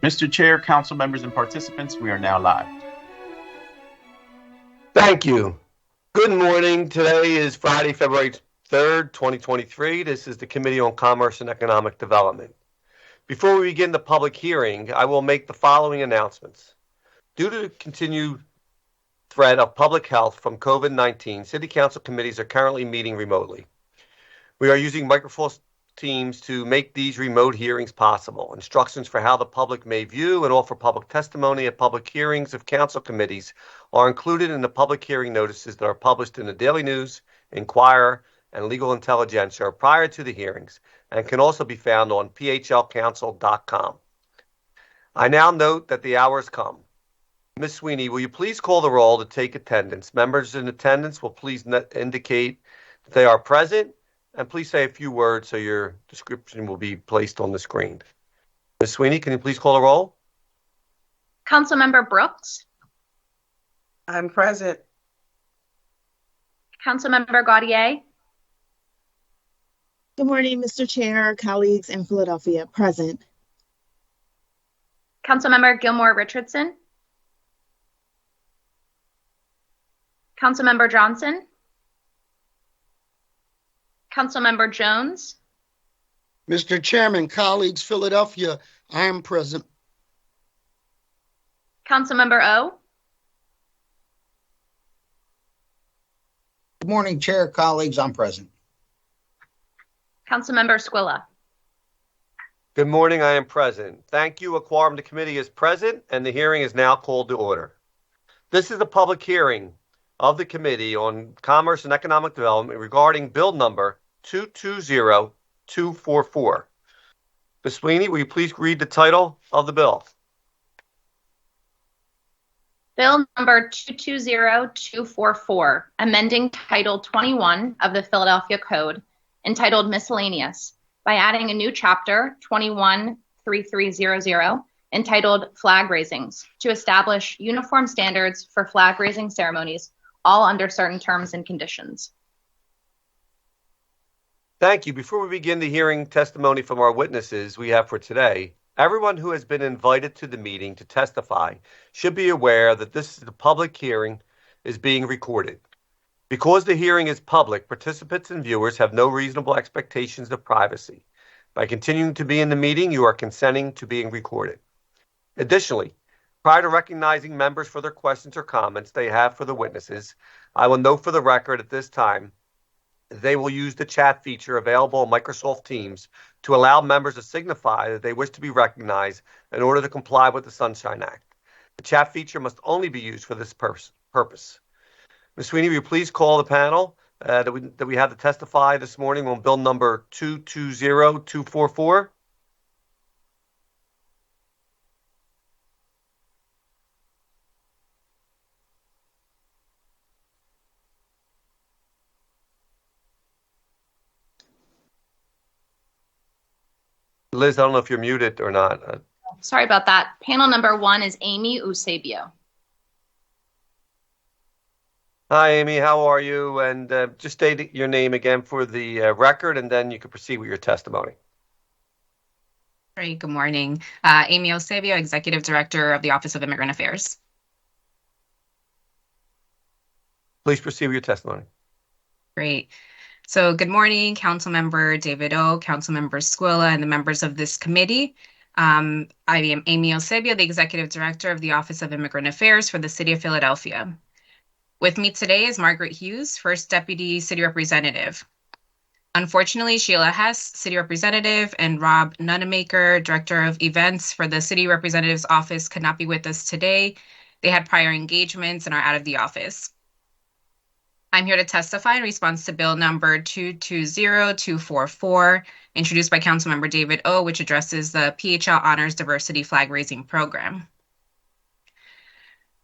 Mr. Chair, council members, and participants, we are now live. Thank you. Good morning. Today is Friday, February 3rd, 2023. This is the Committee on Commerce and Economic Development. Before we begin the public hearing, I will make the following announcements. Due to the continued threat of public health from COVID-19, City Council committees are currently meeting remotely. We are using Microsoft Teams to make these remote hearings possible. Instructions for how the public may view and offer public testimony at public hearings of council committees are included in the public hearing notices that are published in the Daily News, Inquirer, and Legal Intelligencer prior to the hearings, and can also be found on phlcouncil.com. I now note that the hour has come. Ms. Sweeney, will you please call the roll to take attendance? Members in attendance will please indicate that they are present, and please say a few words so your description will be placed on the screen. Ms. Sweeney, can you please call the roll? Councilmember Brooks. I'm present. Councilmember Gaudier. Good morning, Mr. Chair, colleagues in Philadelphia. Present. Councilmember Gilmore Richardson. Councilmember Johnson. Councilmember Jones. Mr. Chairman, colleagues, Philadelphia, I am present. Councilmember O. Good morning, Chair, colleagues, I'm present. Councilmember Squilla. Good morning, I am present. Thank you. A quorum of the committee is present, and the hearing is now called to order. This is the public hearing of the Committee on Commerce and Economic Development regarding Bill number 220244. Ms. Sweeney, will you please read the title of the bill? Bill number 220244, amending Title 21 of the Philadelphia Code, entitled Miscellaneous, by adding a new chapter, 213300, entitled Flag Raisings, to establish uniform standards for flag raising ceremonies, all under certain terms and conditions. Thank you. Before we begin the hearing testimony from our witnesses we have for today, everyone who has been invited to the meeting to testify should be aware that this is the public hearing is being recorded. Because the hearing is public, participants and viewers have no reasonable expectations of privacy. By continuing to be in the meeting, you are consenting to being recorded. Additionally, prior to recognizing members for their questions or comments they have for the witnesses, I will note for the record at this time they will use the chat feature available on Microsoft Teams to allow members to signify that they wish to be recognized in order to comply with the Sunshine Act. The chat feature must only be used for this purpose. Ms. Sweeney, will you please call the panel that we have to testify this morning on bill number 220244? Liz, I don't know if you're muted or not. Sorry about that. Panel number 1 is Amy Eusebio. Hi, Amy. How are you? And just state your name again for the record, and then you can proceed with your testimony. Great. Good morning. Amy Eusebio, Executive Director of the Office of Immigrant Affairs. Please proceed with your testimony. Great. So good morning, Councilmember David O, Councilmember Squilla, and the members of this committee. I am Amy Eusebio, the Executive Director of the Office of Immigrant Affairs for the City of Philadelphia. With me today is Margaret Hughes, First Deputy City Representative. Unfortunately, Sheila Hess, City Representative, and Rob Nunemaker, Director of Events for the City Representative's Office, could not be with us today. They had prior engagements and are out of the office. I'm here to testify in response to Bill number 220244, introduced by Councilmember David O, which addresses the PHL Honors Diversity Flag Raising Program.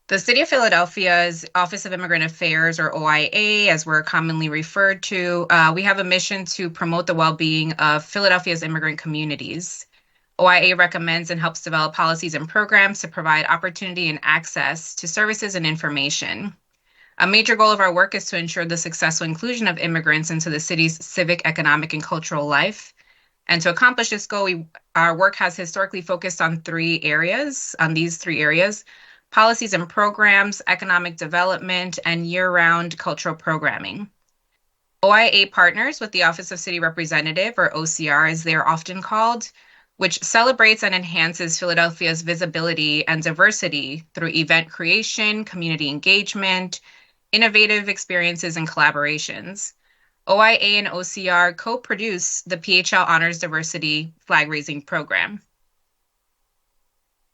The City of Philadelphia's Office of Immigrant Affairs, or OIA, as we're commonly referred to, we have a mission to promote the well-being of Philadelphia's immigrant communities. OIA recommends and helps develop policies and programs to provide opportunity and access to services and information. A major goal of our work is to ensure the successful inclusion of immigrants into the city's civic, economic, and cultural life. And to accomplish this goal, our work has historically focused on these three areas: policies and programs, economic development, and year-round cultural programming. OIA partners with the Office of City Representative, or OCR as they are often called, which celebrates and enhances Philadelphia's visibility and diversity through event creation, community engagement, innovative experiences, and collaborations. OIA and OCR co-produce the PHL Honors Diversity Flag Raising Program.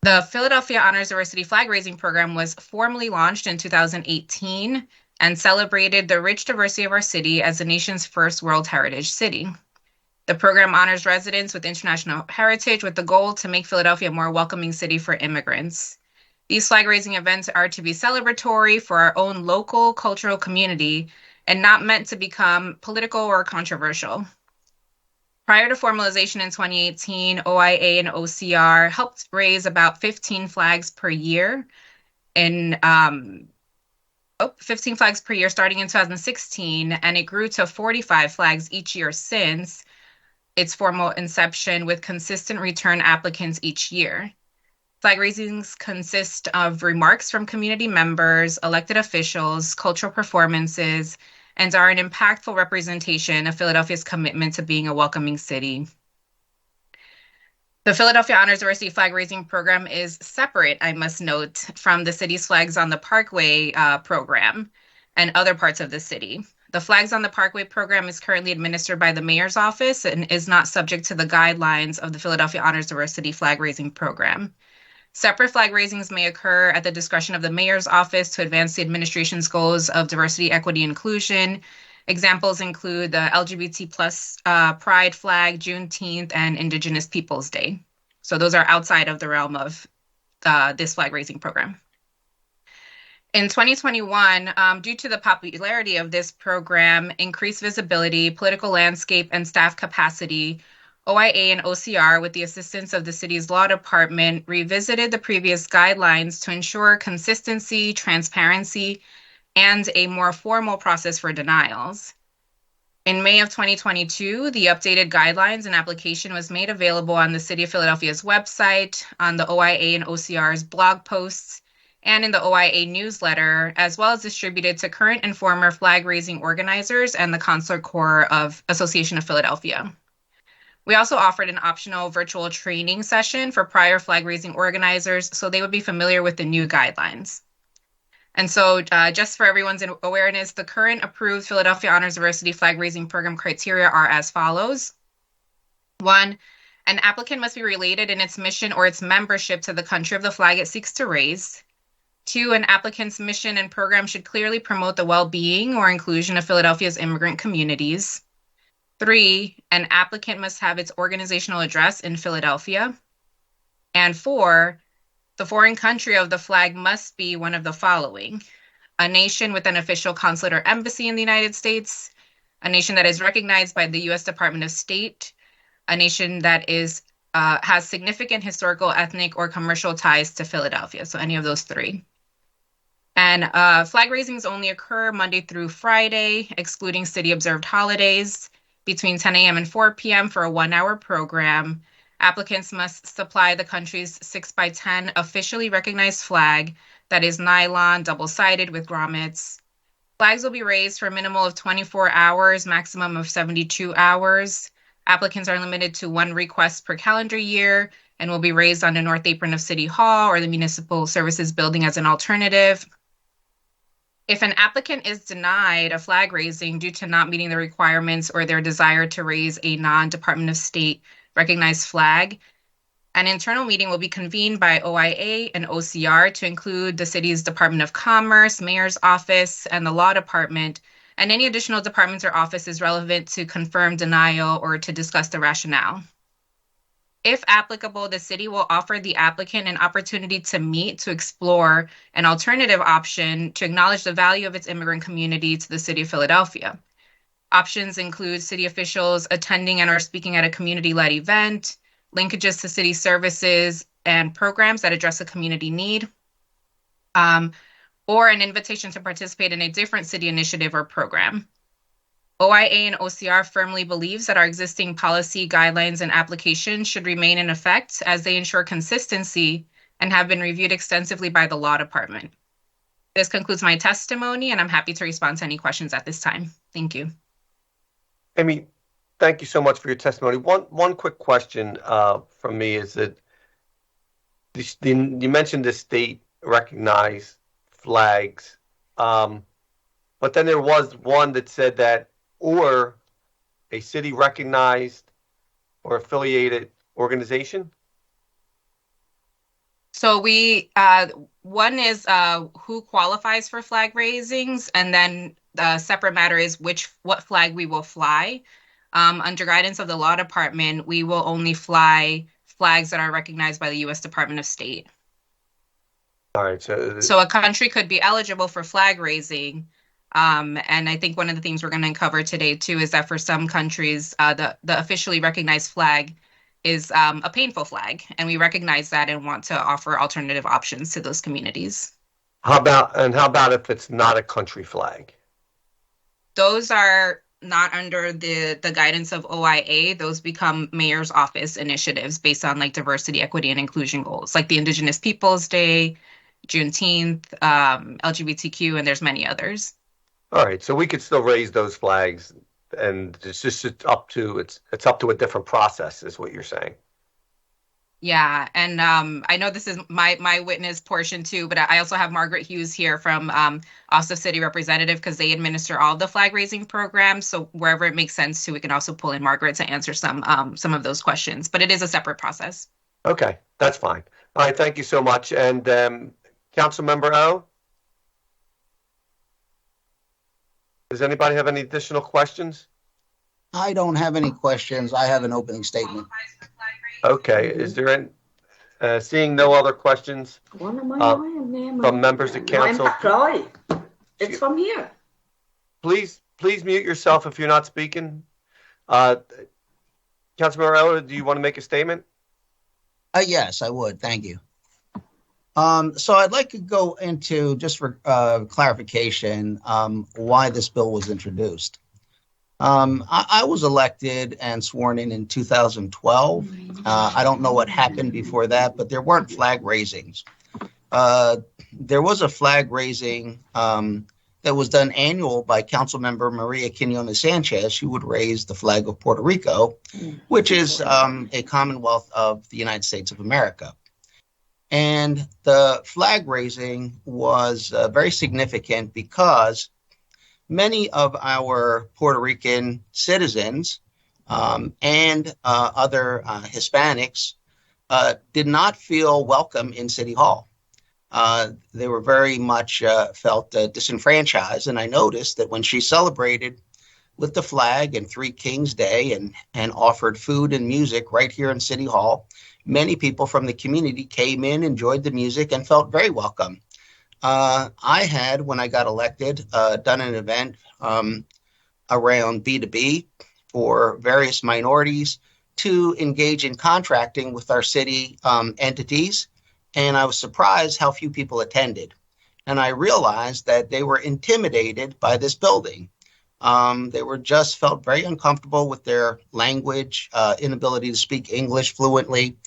The Philadelphia Honors Diversity Flag Raising Program was formally launched in 2018 and celebrated the rich diversity of our city as the nation's first World Heritage City. The program honors residents with international heritage with the goal to make Philadelphia a more welcoming city for immigrants. These flag raising events are to be celebratory for our own local cultural community and not meant to become political or controversial. Prior to formalization in 2018, OIA and OCR helped raise about 15 flags per year 15 flags per year starting in 2016, and it grew to 45 flags each year since its formal inception, with consistent return applicants each year. Flag raisings consist of remarks from community members, elected officials, cultural performances, and are an impactful representation of Philadelphia's commitment to being a welcoming city. The Philadelphia Honors Diversity Flag Raising Program is separate, I must note, from the city's Flags on the Parkway program and other parts of the city. The Flags on the Parkway program is currently administered by the mayor's office and is not subject to the guidelines of the Philadelphia Honors Diversity Flag Raising Program. Separate flag raisings may occur at the discretion of the mayor's office to advance the administration's goals of diversity, equity, inclusion. Examples include the LGBT plus Pride flag, Juneteenth, and Indigenous Peoples Day. So those are outside of the realm of this flag raising program. In 2021, due to the popularity of this program, increased visibility, political landscape, and staff capacity, OIA and OCR, with the assistance of the city's law department, revisited the previous guidelines to ensure consistency, transparency, and a more formal process for denials. In May of 2022, the updated guidelines and application was made available on the City of Philadelphia's website, on the OIA and OCR's blog posts, and in the OIA newsletter, as well as distributed to current and former flag-raising organizers and the Consular Corps of Association of Philadelphia. We also offered an optional virtual training session for prior flag-raising organizers so they would be familiar with the new guidelines. And so just for everyone's awareness, the current approved Philadelphia Honors Diversity Flag Raising Program criteria are as follows. 1, an applicant must be related in its mission or its membership to the country of the flag it seeks to raise. 2, an applicant's mission and program should clearly promote the well-being or inclusion of Philadelphia's immigrant communities. 3, an applicant must have its organizational address in Philadelphia. And 4, the foreign country of the flag must be one of the following: a nation with an official consulate or embassy in the United States, a nation that is recognized by the U.S. Department of State, a nation that has significant historical, ethnic, or commercial ties to Philadelphia. So any of those 3. And flag raisings only occur Monday through Friday, excluding city-observed holidays, between 10 a.m. and 4 p.m. for a 1-hour program. Applicants must supply the country's 6x10 officially recognized flag that is nylon, double-sided with grommets. Flags will be raised for a minimum of 24 hours, maximum of 72 hours. Applicants are limited to 1 request per calendar year and will be raised on the north apron of City Hall or the Municipal Services Building as an alternative. If an applicant is denied a flag raising due to not meeting the requirements or their desire to raise a non-Department of State recognized flag, an internal meeting will be convened by OIA and OCR to include the city's Department of Commerce, Mayor's Office, and the Law Department, and any additional departments or offices relevant to confirm denial or to discuss the rationale. If applicable, the city will offer the applicant an opportunity to meet to explore an alternative option to acknowledge the value of its immigrant community to the city of Philadelphia. Options include city officials attending and or speaking at a community-led event, linkages to city services and programs that address a community need, or an invitation to participate in a different city initiative or program. OIA and OCR firmly believes that our existing policy, guidelines, and applications should remain in effect as they ensure consistency and have been reviewed extensively by the Law Department. This concludes my testimony, and I'm happy to respond to any questions at this time. Thank you. Amy, thank you so much for your testimony. One quick question from me is that you mentioned the state recognized flags, but then there was one that said that or a city recognized or affiliated organization. So one is who qualifies for flag raisings, and then the separate matter is what flag we will fly. Under guidance of the Law Department, we will only fly flags that are recognized by the U.S. Department of State. All right. So a country could be eligible for flag raising. And I think one of the things we're going to cover today, too, is that for some countries, the officially recognized flag is a painful flag. And we recognize that and want to offer alternative options to those communities. How about if it's not a country flag? Those are not under the guidance of OIA. Those become mayor's office initiatives based on like diversity, equity, and inclusion goals, like the Indigenous Peoples Day, Juneteenth, LGBTQ, and there's many others. All right, so we could still raise those flags, and it's up to a different process, is what you're saying. Yeah, and I know this is my witness portion too, but I also have Margaret Hughes here from Austin City Representative, because they administer all the flag raising programs. So wherever it makes sense to, we can also pull in Margaret to answer some of those questions. But it is a separate process. Okay, that's fine. All right, thank you so much. And Councilmember O? Does anybody have any additional questions? I don't have any questions. I have an opening statement. Okay, is there any, seeing no other questions from members of council? It's from here. Please mute yourself if you're not speaking. Councilmember O, do you want to make a statement? Yes, I would. Thank you. So I'd like to go into, just for clarification, why this bill was introduced. I was elected and sworn in 2012. I don't know what happened before that, but there weren't flag raisings. There was a flag raising that was done annual by Councilmember Maria Quinones Sanchez. She would raise the flag of Puerto Rico, which is a Commonwealth of the United States of America. And the flag raising was very significant because many of our Puerto Rican citizens and other Hispanics did not feel welcome in City Hall. They were very much felt disenfranchised. And I noticed that when she celebrated with the flag and Three Kings Day and offered food and music right here in City Hall, many people from the community came in, enjoyed the music, and felt very welcome. I had, when I got elected, done an event around B2B for various minorities to engage in contracting with our city entities. And I was surprised how few people attended. And I realized that they were intimidated by this building. They were just felt very uncomfortable with their language, inability to speak English fluently.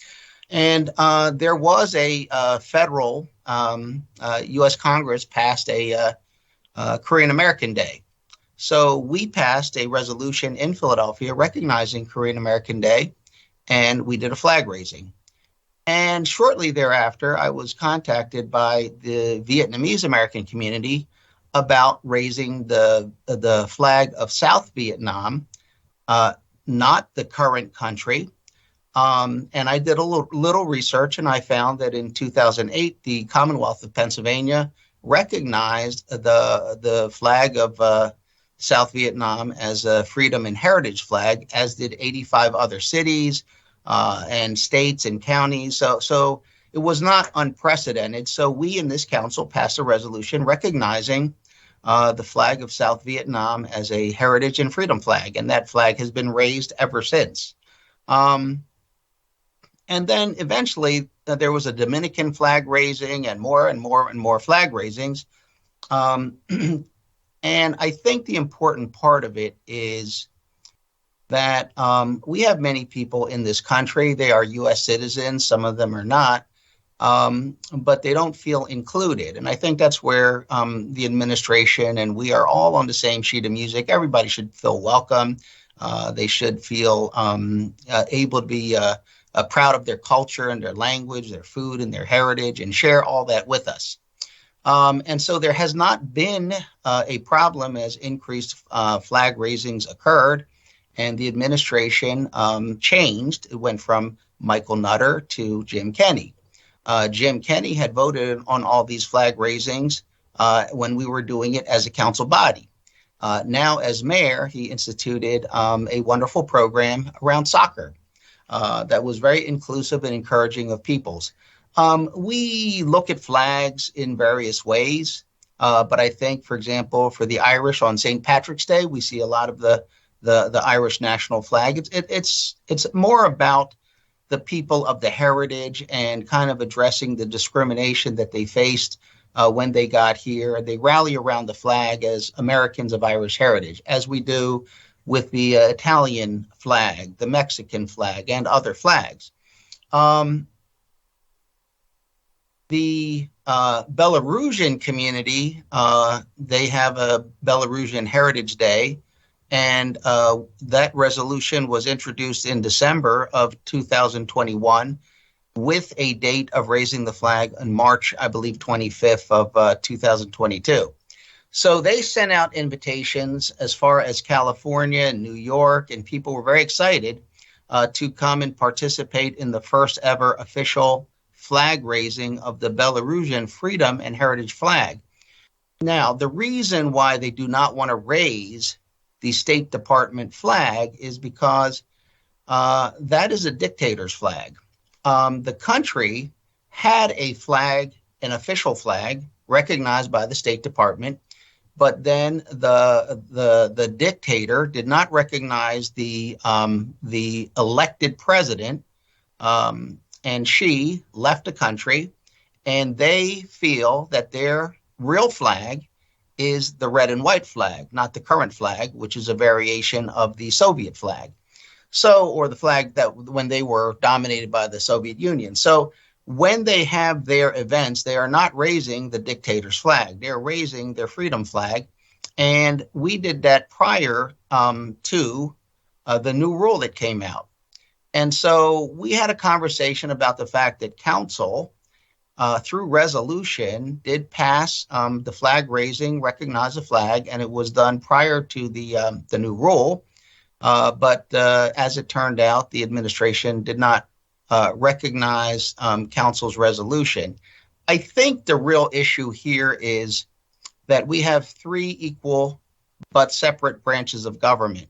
And there was a federal U.S. Congress passed a Korean American Day. So we passed a resolution in Philadelphia recognizing Korean American Day, and we did a flag raising. And shortly thereafter, I was contacted by the Vietnamese American community about raising the flag of South Vietnam, not the current country. And I did a little research, and I found that in 2008, the Commonwealth of Pennsylvania recognized the flag of South Vietnam as a freedom and heritage flag, as did 85 other cities and states and counties. So it was not unprecedented. So we in this council passed a resolution recognizing the flag of South Vietnam as a heritage and freedom flag, and that flag has been raised ever since. And then eventually there was a Dominican flag raising and more flag raisings. And I think the important part of it is that we have many people in this country. They are U.S. citizens. Some of them are not, but they don't feel included. And I think that's where the administration and we are all on the same sheet of music. Everybody should feel welcome. They should feel able to be proud of their culture and their language, their food and their heritage, and share all that with us. And so there has not been a problem as increased flag raisings occurred, and the administration changed. It went from Michael Nutter to Jim Kenney. Jim Kenney had voted on all these flag raisings when we were doing it as a council body. Now, as mayor, he instituted a wonderful program around soccer that was very inclusive and encouraging of peoples. We look at flags in various ways, but I think, for example, for the Irish on St. Patrick's Day, we see a lot of the Irish national flag. It's more about the people of the heritage and kind of addressing the discrimination that they faced when they got here. They rally around the flag as Americans of Irish heritage, as we do with the Italian flag, the Mexican flag, and other flags. The Belarusian community, they have a Belarusian Heritage Day, and that resolution was introduced in December of 2021 with a date of raising the flag on March, I believe, 25th of 2022. So they sent out invitations as far as California and New York, and people were very excited to come and participate in the first ever official flag raising of the Belarusian freedom and heritage flag. Now, the reason why they do not want to raise the State Department flag is because that is a dictator's flag. The country had a flag, an official flag, recognized by the State Department, but then the dictator did not recognize the elected president, and she left the country, and they feel that their real flag is the red and white flag, not the current flag, which is a variation of the Soviet flag. So, or the flag that when they were dominated by the Soviet Union. So when they have their events, they are not raising the dictator's flag. They're raising their freedom flag. And we did that prior to the new rule that came out. And so we had a conversation about the fact that council, through resolution, did pass the flag raising, recognize the flag, and it was done prior to the new rule. But as it turned out, the administration did not recognize council's resolution. I think the real issue here is that we have three equal but separate branches of government.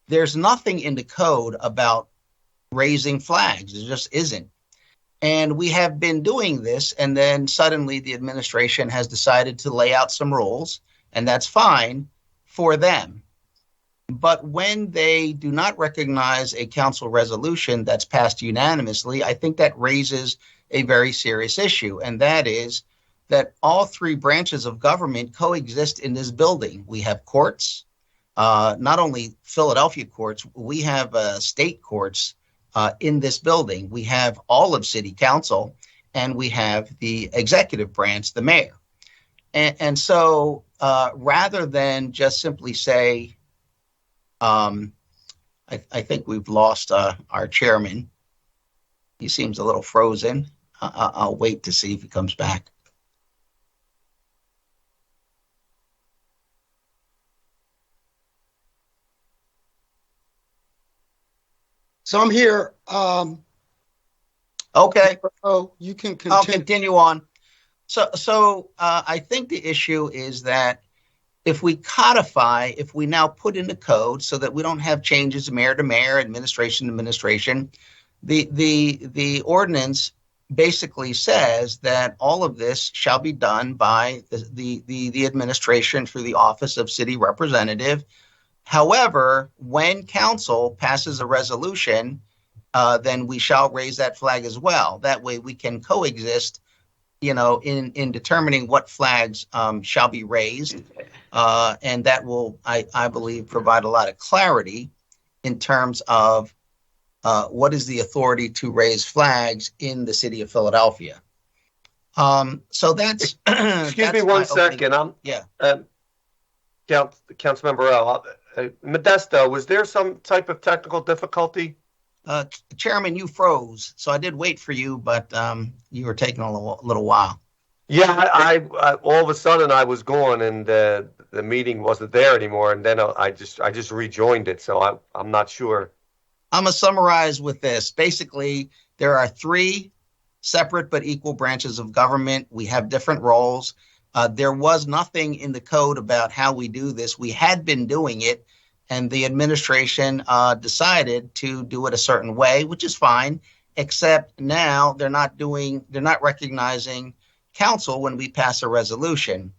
There's nothing in the code about raising flags. It just isn't. And we have been doing this, and then suddenly the administration has decided to lay out some rules, and that's fine for them. But when they do not recognize a council resolution that's passed unanimously, I think that raises a very serious issue, and that is that all three branches of government coexist in this building. We have courts, not only Philadelphia courts, we have state courts in this building. We have all of city council, and we have the executive branch, the mayor. And so rather than just simply say, I think we've lost our chairman. He seems a little frozen. I'll wait to see if he comes back. So I'm here. Okay. Oh, you can continue. I'll continue on. So I think the issue is that if we codify, if we now put in the code so that we don't have changes mayor to mayor, administration to administration, the ordinance basically says that all of this shall be done by the administration through the office of city representative. However, when council passes a resolution, then we shall raise that flag as well. That way we can coexist in determining what flags shall be raised. And that will, I believe, provide a lot of clarity in terms of what is the authority to raise flags in the city of Philadelphia. So that's Excuse me one second. Yeah. Councilmember L. Modesto, was there some type of technical difficulty? Chairman, you froze, so I did wait for you, but you were taking a little while. Yeah, I all of a sudden I was gone and the meeting wasn't there anymore, and then I just rejoined it, so I'm not sure. I'm gonna summarize with this. Basically, there are 3 separate but equal branches of government. We have different roles. There was nothing in the code about how we do this. We had been doing it, and the administration decided to do it a certain way, which is fine, except now they're not recognizing council when we pass a resolution.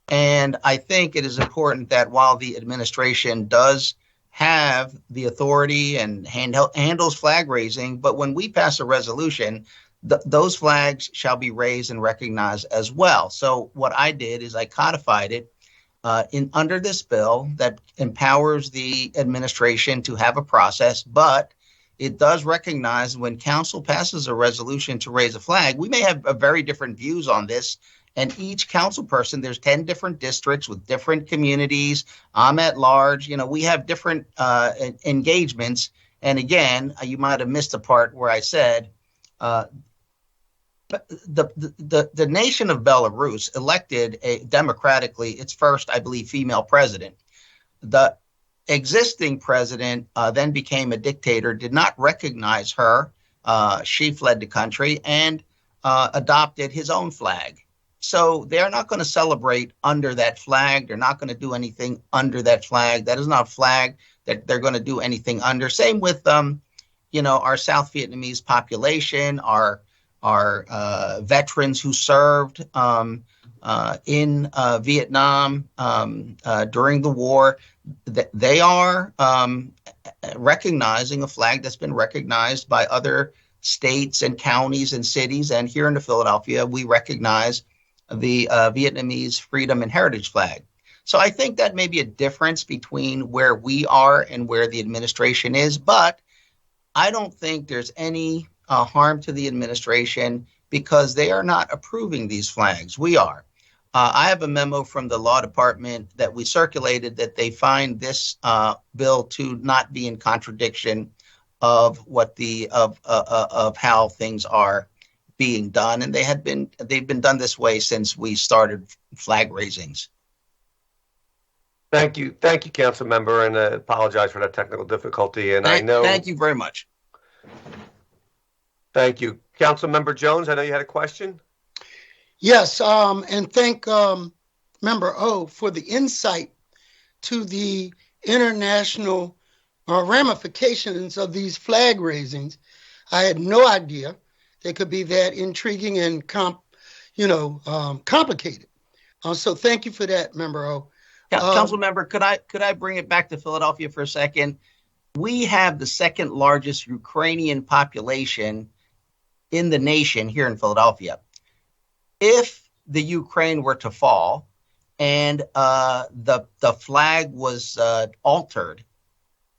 And I think it is important that while the administration does have the authority and handles flag raising, but when we pass a resolution, those flags shall be raised and recognized as well. So what I did is I codified it under this bill that empowers the administration to have a process, but it does recognize when council passes a resolution to raise a flag, we may have very different views on this. And each council person, there's 10 different districts with different communities. I'm at large. We have different engagements. And again, you might have missed the part where I said the nation of Belarus elected democratically its first, I believe, female president. The existing president then became a dictator, did not recognize her. She fled the country and adopted his own flag. So they're not going to celebrate under that flag. They're not going to do anything under that flag. That is not a flag that they're going to do anything under. Same with, our South Vietnamese population, our veterans who served in Vietnam during the war. They are recognizing a flag that's been recognized by other states and counties and cities. And here in Philadelphia, we recognize the Vietnamese freedom and heritage flag. So I think that may be a difference between where we are and where the administration is, but I don't think there's any harm to the administration because they are not approving these flags. We are. I have a memo from the law department that we circulated that they find this bill to not be in contradiction of what of how things are being done, and they've been done this way since we started flag raisings. Thank you, council member, and apologize for that technical difficulty. And thank you very much. Thank you, council member Jones. I know you had a question. Yes, and thank Member O for the insight to the international ramifications of these flag raisings. I had no idea they could be that intriguing and complicated. So thank you for that, Member O. Council member, could I bring it back to Philadelphia for a second? We have the second largest Ukrainian population in the nation here in Philadelphia. If the Ukraine were to fall and the flag was altered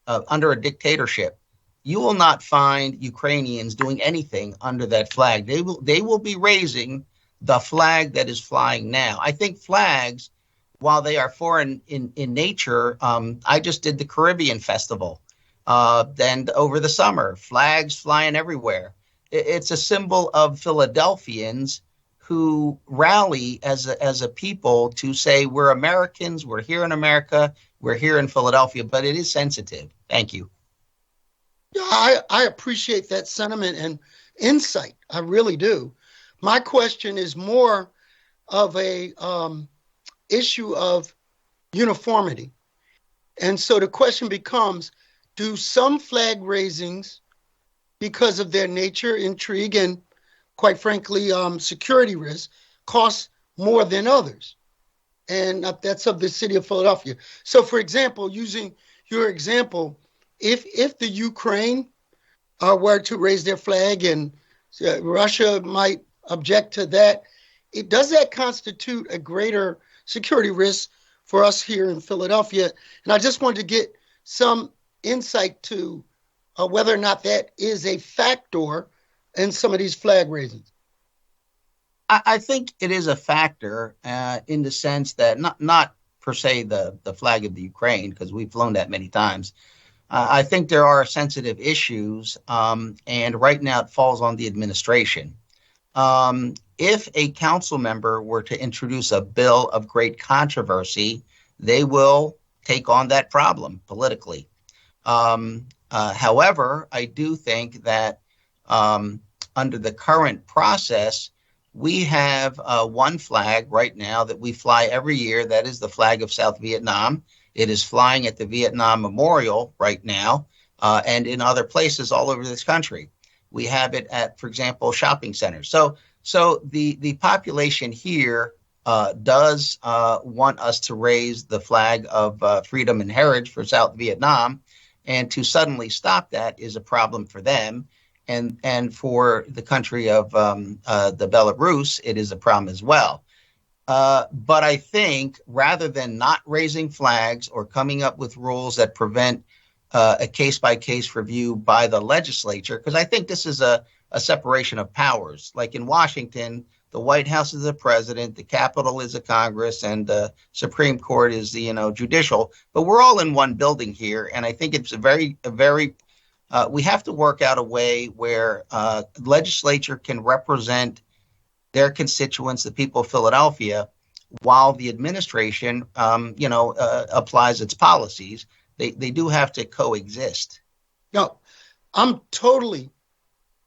under a dictatorship, you will not find Ukrainians doing anything under that flag. They will be raising the flag that is flying now. I think flags, while they are foreign in nature, I just did the Caribbean Festival. Then over the summer, flags flying everywhere. It's a symbol of Philadelphians who rally as a people to say we're Americans, we're here in America, we're here in Philadelphia, but it is sensitive. Thank you. Yeah, I appreciate that sentiment and insight. I really do. My question is more of a issue of uniformity. And so the question becomes, do some flag raisings, because of their nature, intrigue, and quite frankly, security risks, cost more than others? And that's of the city of Philadelphia. So for example, using your example, if the Ukraine were to raise their flag and Russia might object to that, does that constitute a greater security risk for us here in Philadelphia? And I just wanted to get some insight to whether or not that is a factor in some of these flag raisings. I think it is a factor in the sense that not per se the flag of the Ukraine, because we've flown that many times. I think there are sensitive issues, and right now it falls on the administration. If a council member were to introduce a bill of great controversy, they will take on that problem politically. However, I do think that under the current process, we have one flag right now that we fly every year. That is the flag of South Vietnam. It is flying at the Vietnam Memorial right now and in other places all over this country. We have it at, for example, shopping centers. So the population here does want us to raise the flag of freedom and heritage for South Vietnam. And to suddenly stop that is a problem for them. And for the country of the Belarus, it is a problem as well. But I think rather than not raising flags or coming up with rules that prevent a case-by-case review by the legislature, because I think this is a separation of powers. Like in Washington, the White House is the president, the Capitol is the Congress, and the Supreme Court is the judicial. But we're all in one building here, and I think it's a very we have to work out a way where legislature can represent their constituents, the people of Philadelphia, while the administration, applies its policies. They do have to coexist. No, I'm totally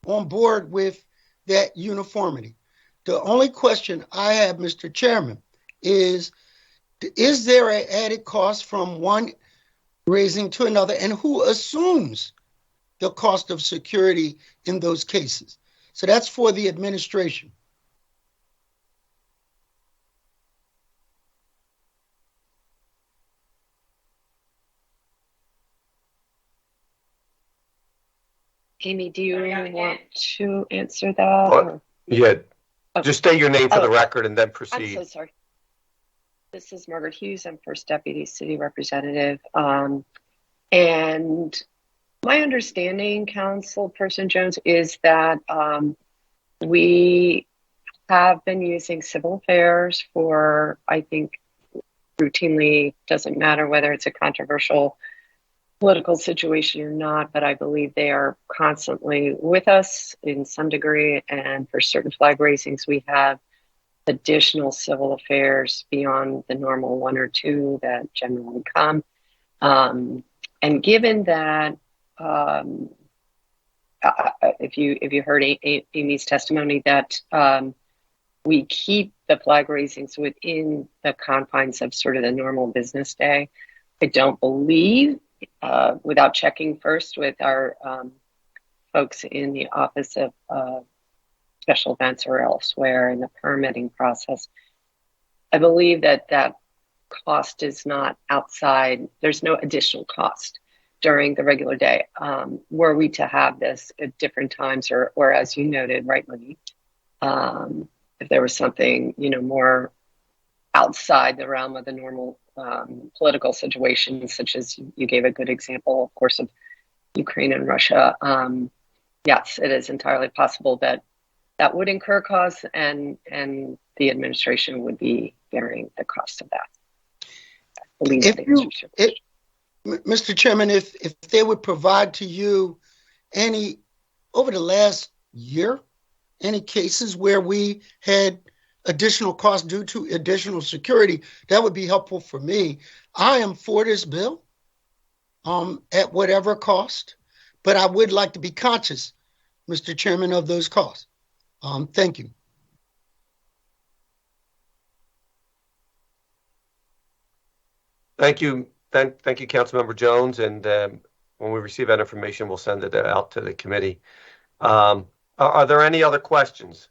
on board with that uniformity. The only question I have, Mr. Chairman, is there an added cost from one raising to another, and who assumes the cost of security in those cases? So that's for the administration. Amy, do you want to answer that? Or? Yeah, Okay. just state your name for the Okay. record and then I'm proceed. so sorry. This is Margaret Hughes. I'm First Deputy City Representative. And my understanding, Councilperson Jones, is that we have been using civil affairs for, I think, routinely, doesn't matter whether it's a controversial political situation or not, but I believe they are constantly with us in some degree. And for certain flag raisings, we have additional civil affairs beyond the normal one or two that generally come. And given that, if you heard Amy's testimony, that we keep the flag raisings within the confines of sort of the normal business day, I don't believe, without checking first with our folks in the Office of Special Events or elsewhere in the permitting process, I believe that cost is not outside. There's no additional cost during the regular day. Were we to have this at different times, or as you noted rightly, if there was something more outside the realm of the normal political situation, such as you gave a good example, of course, of Ukraine and Russia. Yes, it is entirely possible that would incur costs, and the administration would be bearing the cost of that. I believe that answers your question. Mr. Chairman, if they would provide to you any, over the last year, any cases where we had additional costs due to additional security, that would be helpful for me. I am for this bill at whatever cost, but I would like to be conscious, Mr. Chairman, of those costs. Thank you. Thank you. Thank you, Councilmember Jones. And when we receive that information, we'll send it out to the committee. Are there any other questions?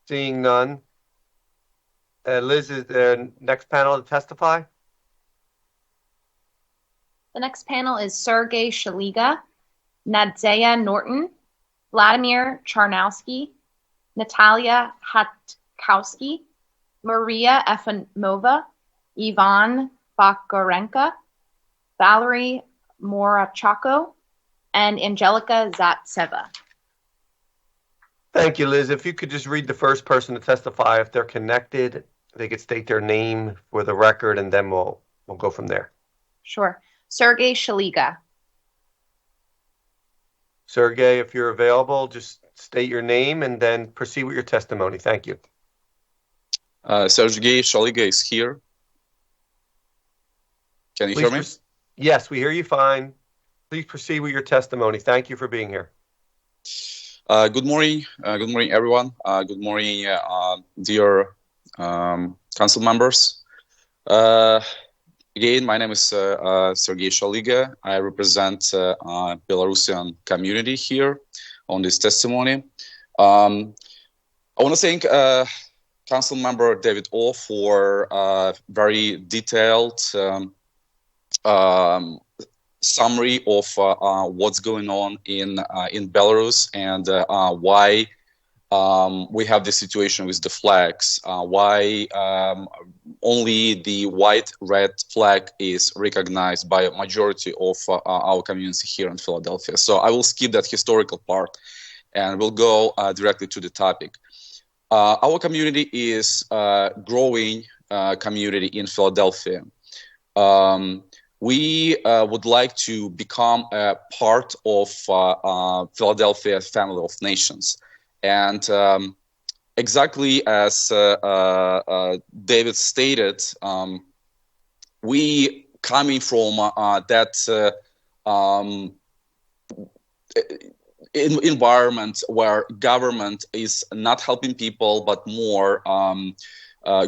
Seeing none. Liz, is the next panel to testify? The next panel is Sergey Shaliga, Nadzeya Norton, Vladimir Charnowski, Natalia Hatkowski, Maria Efimova, Ivan Bakarenka, Valerie Morachako, and Angelica Zatseva. Thank you, Liz. If you could just read the first person to testify, if they're connected, they could state their name for the record, and then we'll go from there. Sure. Sergey Shaliga. Sergey, if you're available, just state your name and then proceed with your testimony. Thank you. Sergey Shaliga is here. Can you hear me? Yes, we hear you fine. Please proceed with your testimony. Thank you for being here. Good morning. Good morning, everyone. Good morning, dear council members. Again, my name is Sergey Shaliga. I represent Belarusian community here on this testimony. I want to thank Council Member David O for very detailed summary of what's going on in Belarus and why we have this situation with the flags, why only the white-red flag is recognized by a majority of our community here in Philadelphia. So I will skip that historical part and we'll go directly to the topic. Our community is a growing community in Philadelphia. We would like to become a part of Philadelphia family of nations. And exactly as David stated, we coming from that environment where government is not helping people, but more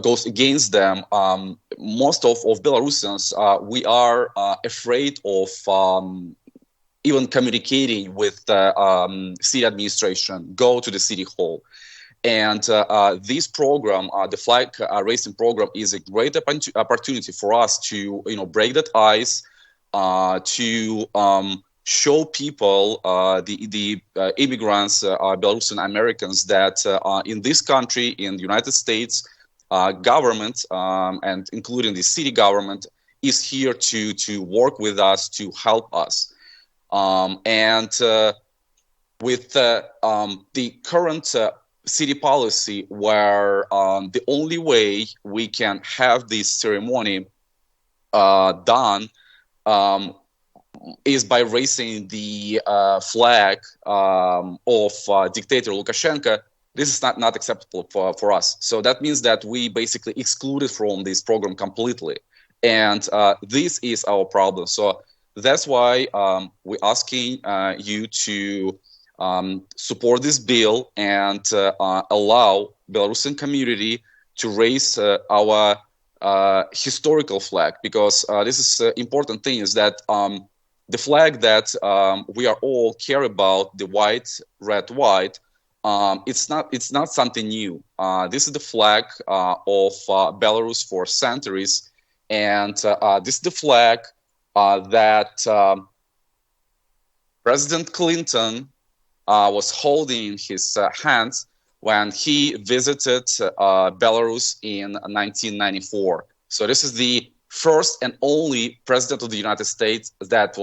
goes against them. Most of Belarusians, we are afraid of even communicating with the city administration, go to the city hall. And this program, the flag raising program, is a great opportunity for us to, break that ice, to show people, the immigrants, Belarusian Americans, that in this country, in the United States, government, and including the city government, is here to work with us, to help us. And with the current city policy, where the only way we can have this ceremony done is by raising the flag of dictator Lukashenko, this is not acceptable for us. So that means that we basically excluded from this program completely. And this is our problem. So that's why we're asking you to support this bill and allow Belarusian community to raise our historical flag, because this is important thing is that the flag that we are all care about, the white, red, white, it's not something new. This is the flag of Belarus for centuries, and this is the flag that President Clinton was holding in his hands when he visited Belarus in 1994. So this is the first and only president of the United States that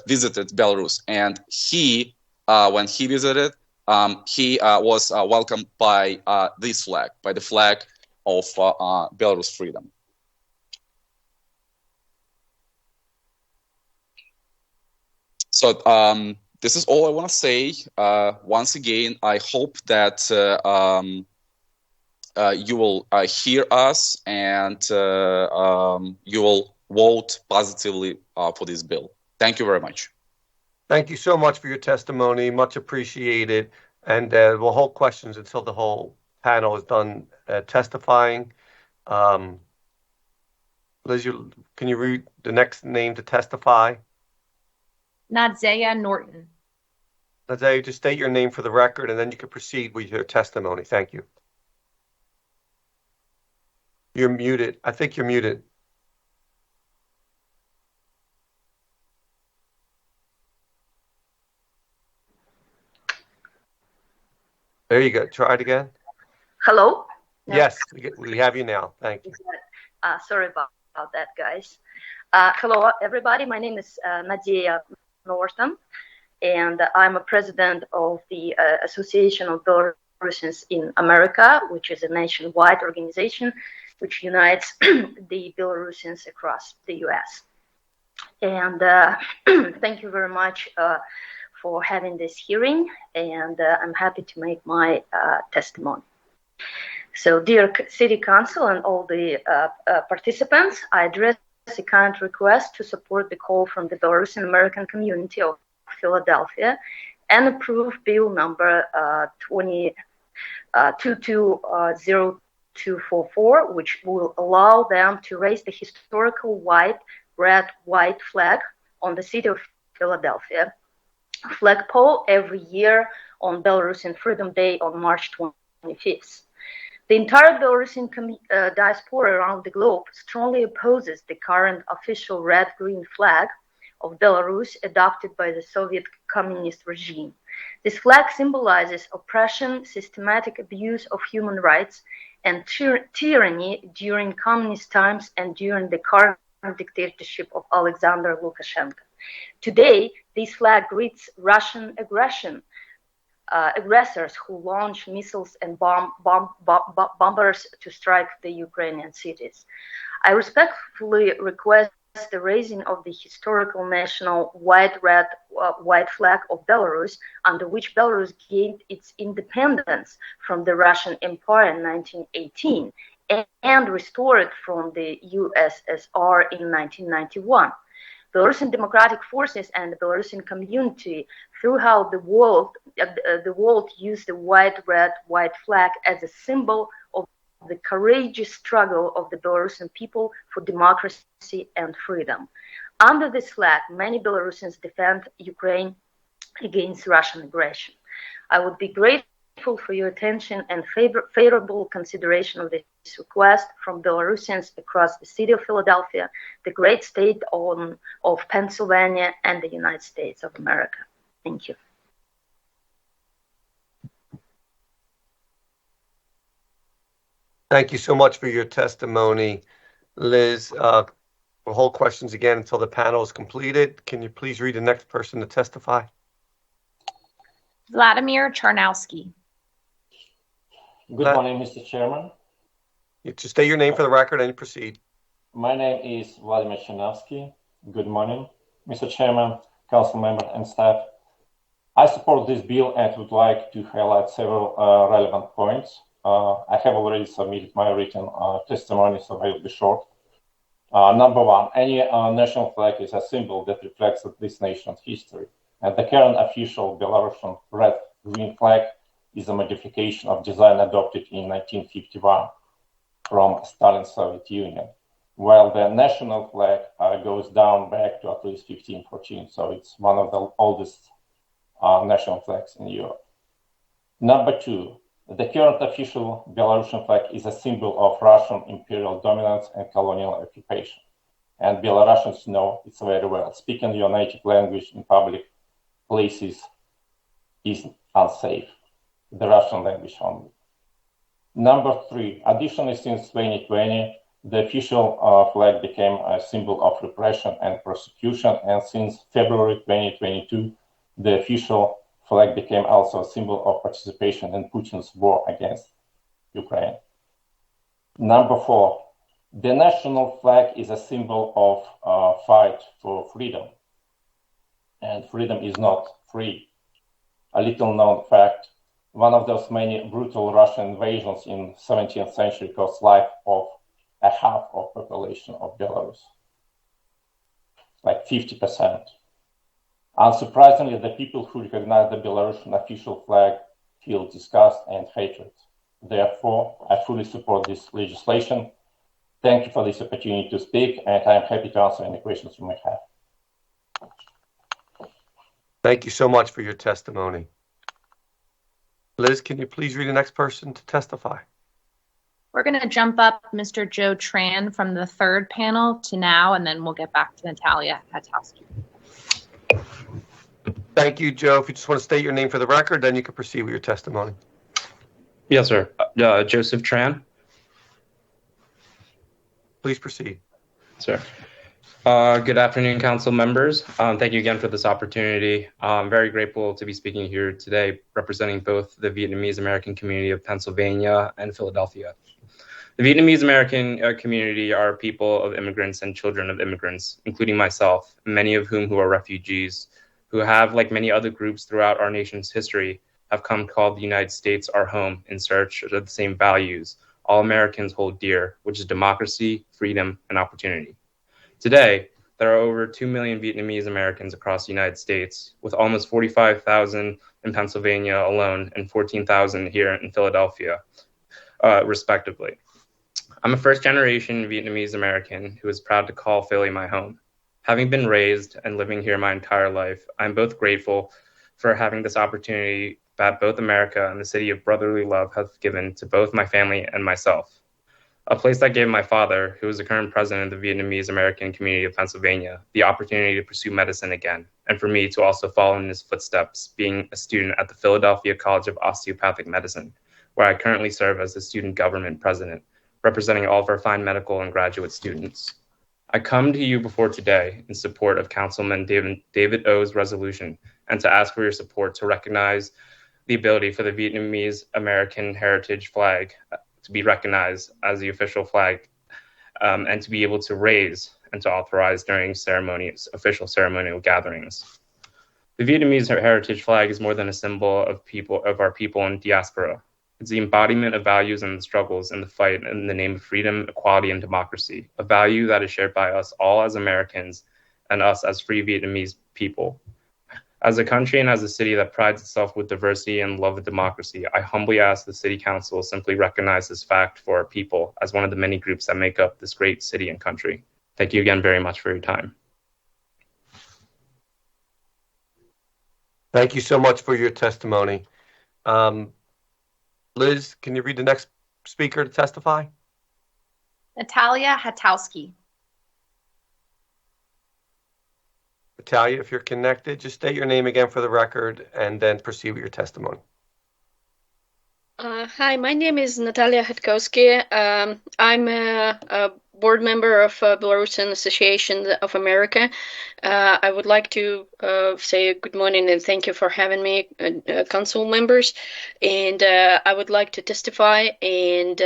visited Belarus, and he, when he visited, he was welcomed by this flag, by the flag of Belarus freedom. So this is all I want to say. Once again, I hope that you will hear us and you will vote positively for this bill. Thank you very much. Thank you so much for your testimony. Much appreciated. And we'll hold questions until the whole panel is done testifying. Liz, can you read the next name to testify? Nadzea Norton. Nadzea, just state your name for the record, and then you can proceed with your testimony. Thank you. You're muted. I think you're muted. There you go. Try it again. Hello? No. Yes, we have you now. Thank you. Sorry about that, guys. Hello, everybody. My name is Nadia Norton, and I'm a president of the Association of Belarusians in America, which is a nationwide organization which unites the Belarusians across the U.S. And thank you very much for having this hearing, and I'm happy to make my testimony. So, dear City Council and all the participants, I address a kind request to support the call from the Belarusian American community of Philadelphia and approve Bill number 220244, which will allow them to raise the historical red-white flag on the city of Philadelphia flagpole every year on Belarusian Freedom Day on March 25th. The entire Belarusian diaspora around the globe strongly opposes the current official red-green flag of Belarus adopted by the Soviet communist regime. This flag symbolizes oppression, systematic abuse of human rights, and tyranny during communist times and during the current dictatorship of Alexander Lukashenko. Today, this flag greets Russian aggressors who launch missiles and bombers to strike the Ukrainian cities. I respectfully request the raising of the historical national white flag of Belarus, under which Belarus gained its independence from the Russian Empire in 1918 and restored from the USSR in 1991. Belarusian democratic forces and the Belarusian community throughout the world use the white flag as a symbol of the courageous struggle of the Belarusian people for democracy and freedom. Under this flag, many Belarusians defend Ukraine against Russian aggression. I would be grateful for your attention and favorable consideration of this request from Belarusians across the city of Philadelphia, the great state of Pennsylvania, and the United States of America. Thank you. Thank you so much for your testimony, Liz. We'll hold questions again until the panel is completed. Can you please read the next person to testify? Vladimir Charnowski. Good morning, Mr. Chairman. You just state your name for the record and you proceed. My name is Vladimir Charnowski. Good morning, Mr. Chairman, council member, and staff. I support this bill and would like to highlight several relevant points. I have already submitted my written testimony, so I will be short. Number one, any national flag is a symbol that reflects this nation's history. And the current official Belarusian red-green flag is a modification of design adopted in 1951 from Stalin's Soviet Union, while the national flag goes down back to at least 1514. So it's one of the oldest national flags in Europe. Number two, the current official Belarusian flag is a symbol of Russian imperial dominance and colonial occupation. And Belarusians know it very well. Speaking your native language in public places is unsafe. The Russian language only. Number three, additionally, since 2020, the official flag became a symbol of repression and persecution. And since February 2022, the official flag became also a symbol of participation in Putin's war against Ukraine. Number four, the national flag is a symbol of fight for freedom. And freedom is not free. A little known fact, one of those many brutal Russian invasions in 17th century cost life of a half of population of Belarus, like 50%. Unsurprisingly, the people who recognize the Belarusian official flag feel disgust and hatred. Therefore, I fully support this legislation. Thank you for this opportunity to speak, and I am happy to answer any questions you may have. Thank you so much for your testimony. Liz, can you please read the next person to testify? We're going to jump up Mr. Joe Tran from the third panel to now, and then we'll get back to Natalia Hatowski. Thank you, Joe. If you just want to state your name for the record, then you can proceed with your testimony. Yes, sir. Joseph Tran. Please proceed. Sir. Good afternoon, council members. Thank you again for this opportunity. I'm very grateful to be speaking here today, representing both the Vietnamese American community of Pennsylvania and Philadelphia. The Vietnamese American community are people of immigrants and children of immigrants, including myself, many of whom who are refugees, who have, like many other groups throughout our nation's history, have come to call the United States our home in search of the same values all Americans hold dear, which is democracy, freedom, and opportunity. Today, there are over 2 million Vietnamese Americans across the United States, with almost 45,000 in Pennsylvania alone and 14,000 here in Philadelphia, respectively. I'm a first-generation Vietnamese American who is proud to call Philly my home. Having been raised and living here my entire life, I'm both grateful for having this opportunity that both America and the city of brotherly love have given to both my family and myself. A place that gave my father, who is the current president of the Vietnamese American community of Pennsylvania, the opportunity to pursue medicine again, and for me to also follow in his footsteps, being a student at the Philadelphia College of Osteopathic Medicine, where I currently serve as the student government president, representing all of our fine medical and graduate students. I come to you before today in support of Councilman David O's resolution and to ask for your support to recognize the ability for the Vietnamese American heritage flag to be recognized as the official flag and to be able to raise and to authorize during ceremonies, official ceremonial gatherings. The Vietnamese heritage flag is more than a symbol of our people in diaspora. It's the embodiment of values and the struggles in the fight in the name of freedom, equality, and democracy, a value that is shared by us all as Americans and us as free Vietnamese people. As a country and as a city that prides itself with diversity and love of democracy, I humbly ask the City Council simply recognize this fact for our people as one of the many groups that make up this great city and country. Thank you again very much for your time. Thank you so much for your testimony. Liz, can you read the next speaker to testify? Natalia Hatowski. Natalia, if you're connected, just state your name again for the record and then proceed with your testimony. Hi, my name is Natalia Hatkowski. I'm a board member of Belarusian Association of America. I would like to say good morning and thank you for having me, council members. And I would like to testify and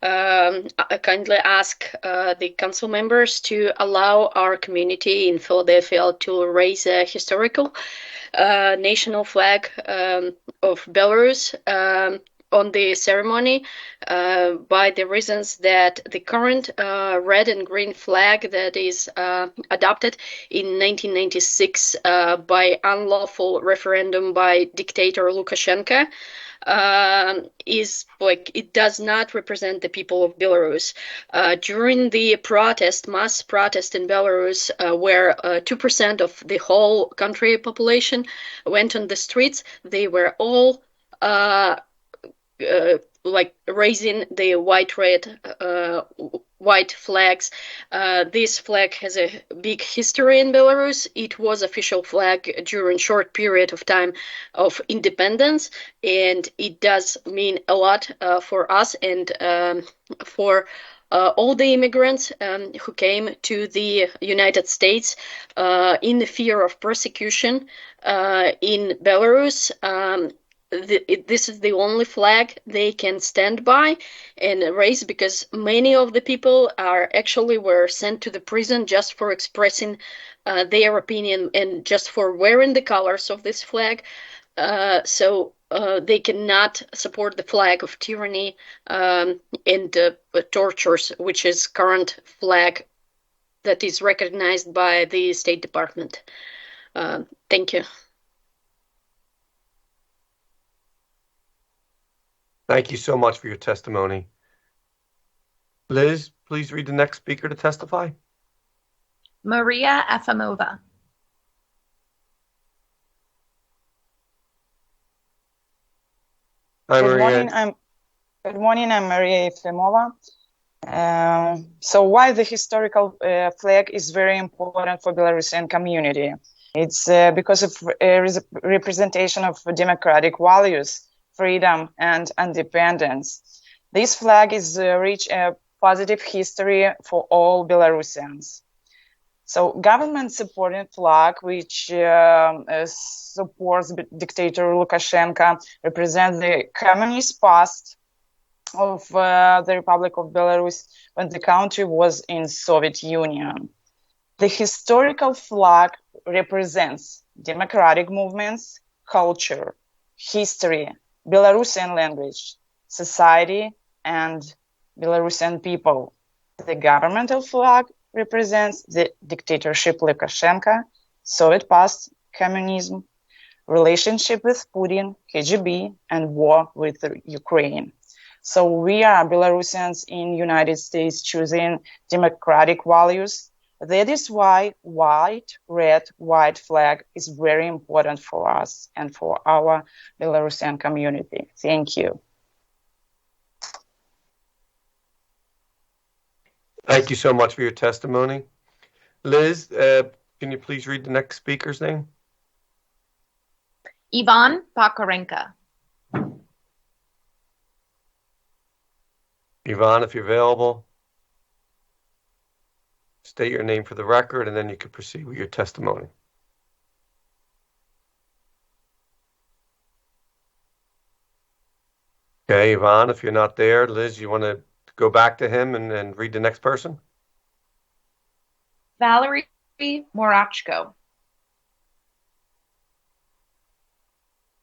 I kindly ask the council members to allow our community in Philadelphia to raise a historical national flag of Belarus on the ceremony by the reasons that the current red and green flag that is adopted in 1996 by unlawful referendum by dictator Lukashenko is like it does not represent the people of Belarus. During the mass protest in Belarus, where 2% of the whole country population went on the streets, they were all like raising the white flags. This flag has a big history in Belarus. It was official flag during short period of time of independence, and it does mean a lot for us and for all the immigrants who came to the United States in the fear of persecution in Belarus. This is the only flag they can stand by and raise, because many of the people were sent to the prison just for expressing their opinion and just for wearing the colors of this flag. So they cannot support the flag of tyranny and tortures, which is current flag that is recognized by the State Department. Thank you. Thank you so much for your testimony. Liz, please read the next speaker to testify. Maria Efimova. Hi, Good Maria. morning, I'm Maria Efimova. So why the historical flag is very important for Belarusian community? It's because of representation of democratic values freedom, and independence. This flag is rich a positive history for all Belarusians. So government-supported flag, which supports dictator Lukashenko, represents the communist past of the Republic of Belarus when the country was in Soviet Union. The historical flag represents democratic movements, culture, history, Belarusian language, society, and Belarusian people. The governmental flag represents the dictatorship Lukashenko, Soviet past, communism, relationship with Putin, KGB, and war with Ukraine. So we are Belarusians in United States choosing democratic values. That is why white, red, white flag is very important for us and for our Belarusian community. Thank you. Thank you so much for your testimony. Liz, can you please read the next speaker's name? Ivan Pakarenka. Ivan, if you're available, state your name for the record, and then you can proceed with your testimony. Okay, Ivan, if you're not there, Liz, you want to go back to him and read the next person? Valerie Morachko.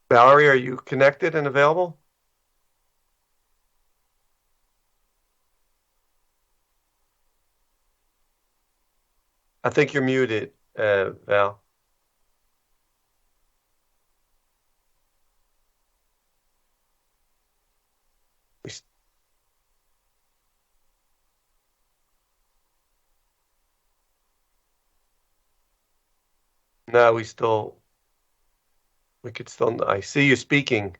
Valerie, are you connected and available? I think you're muted, Val. No, we could still, I see you speaking.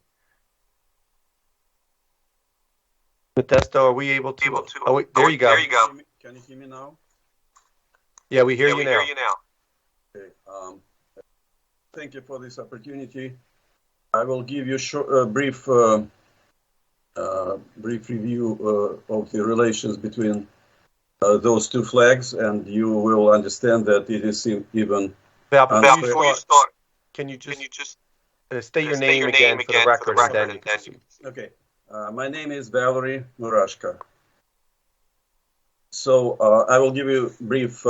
Modesto, are we able to? Oh, wait, there you go. Can you hear me now? Yeah, we hear you now. Okay. Thank you for this opportunity. I will give you a brief review of the relations between those two flags, and you will understand that it is even. Val, before you start, can you just state your name again for the record, and then you can proceed. Okay. My name is Valerie Murashka. So I will give you a brief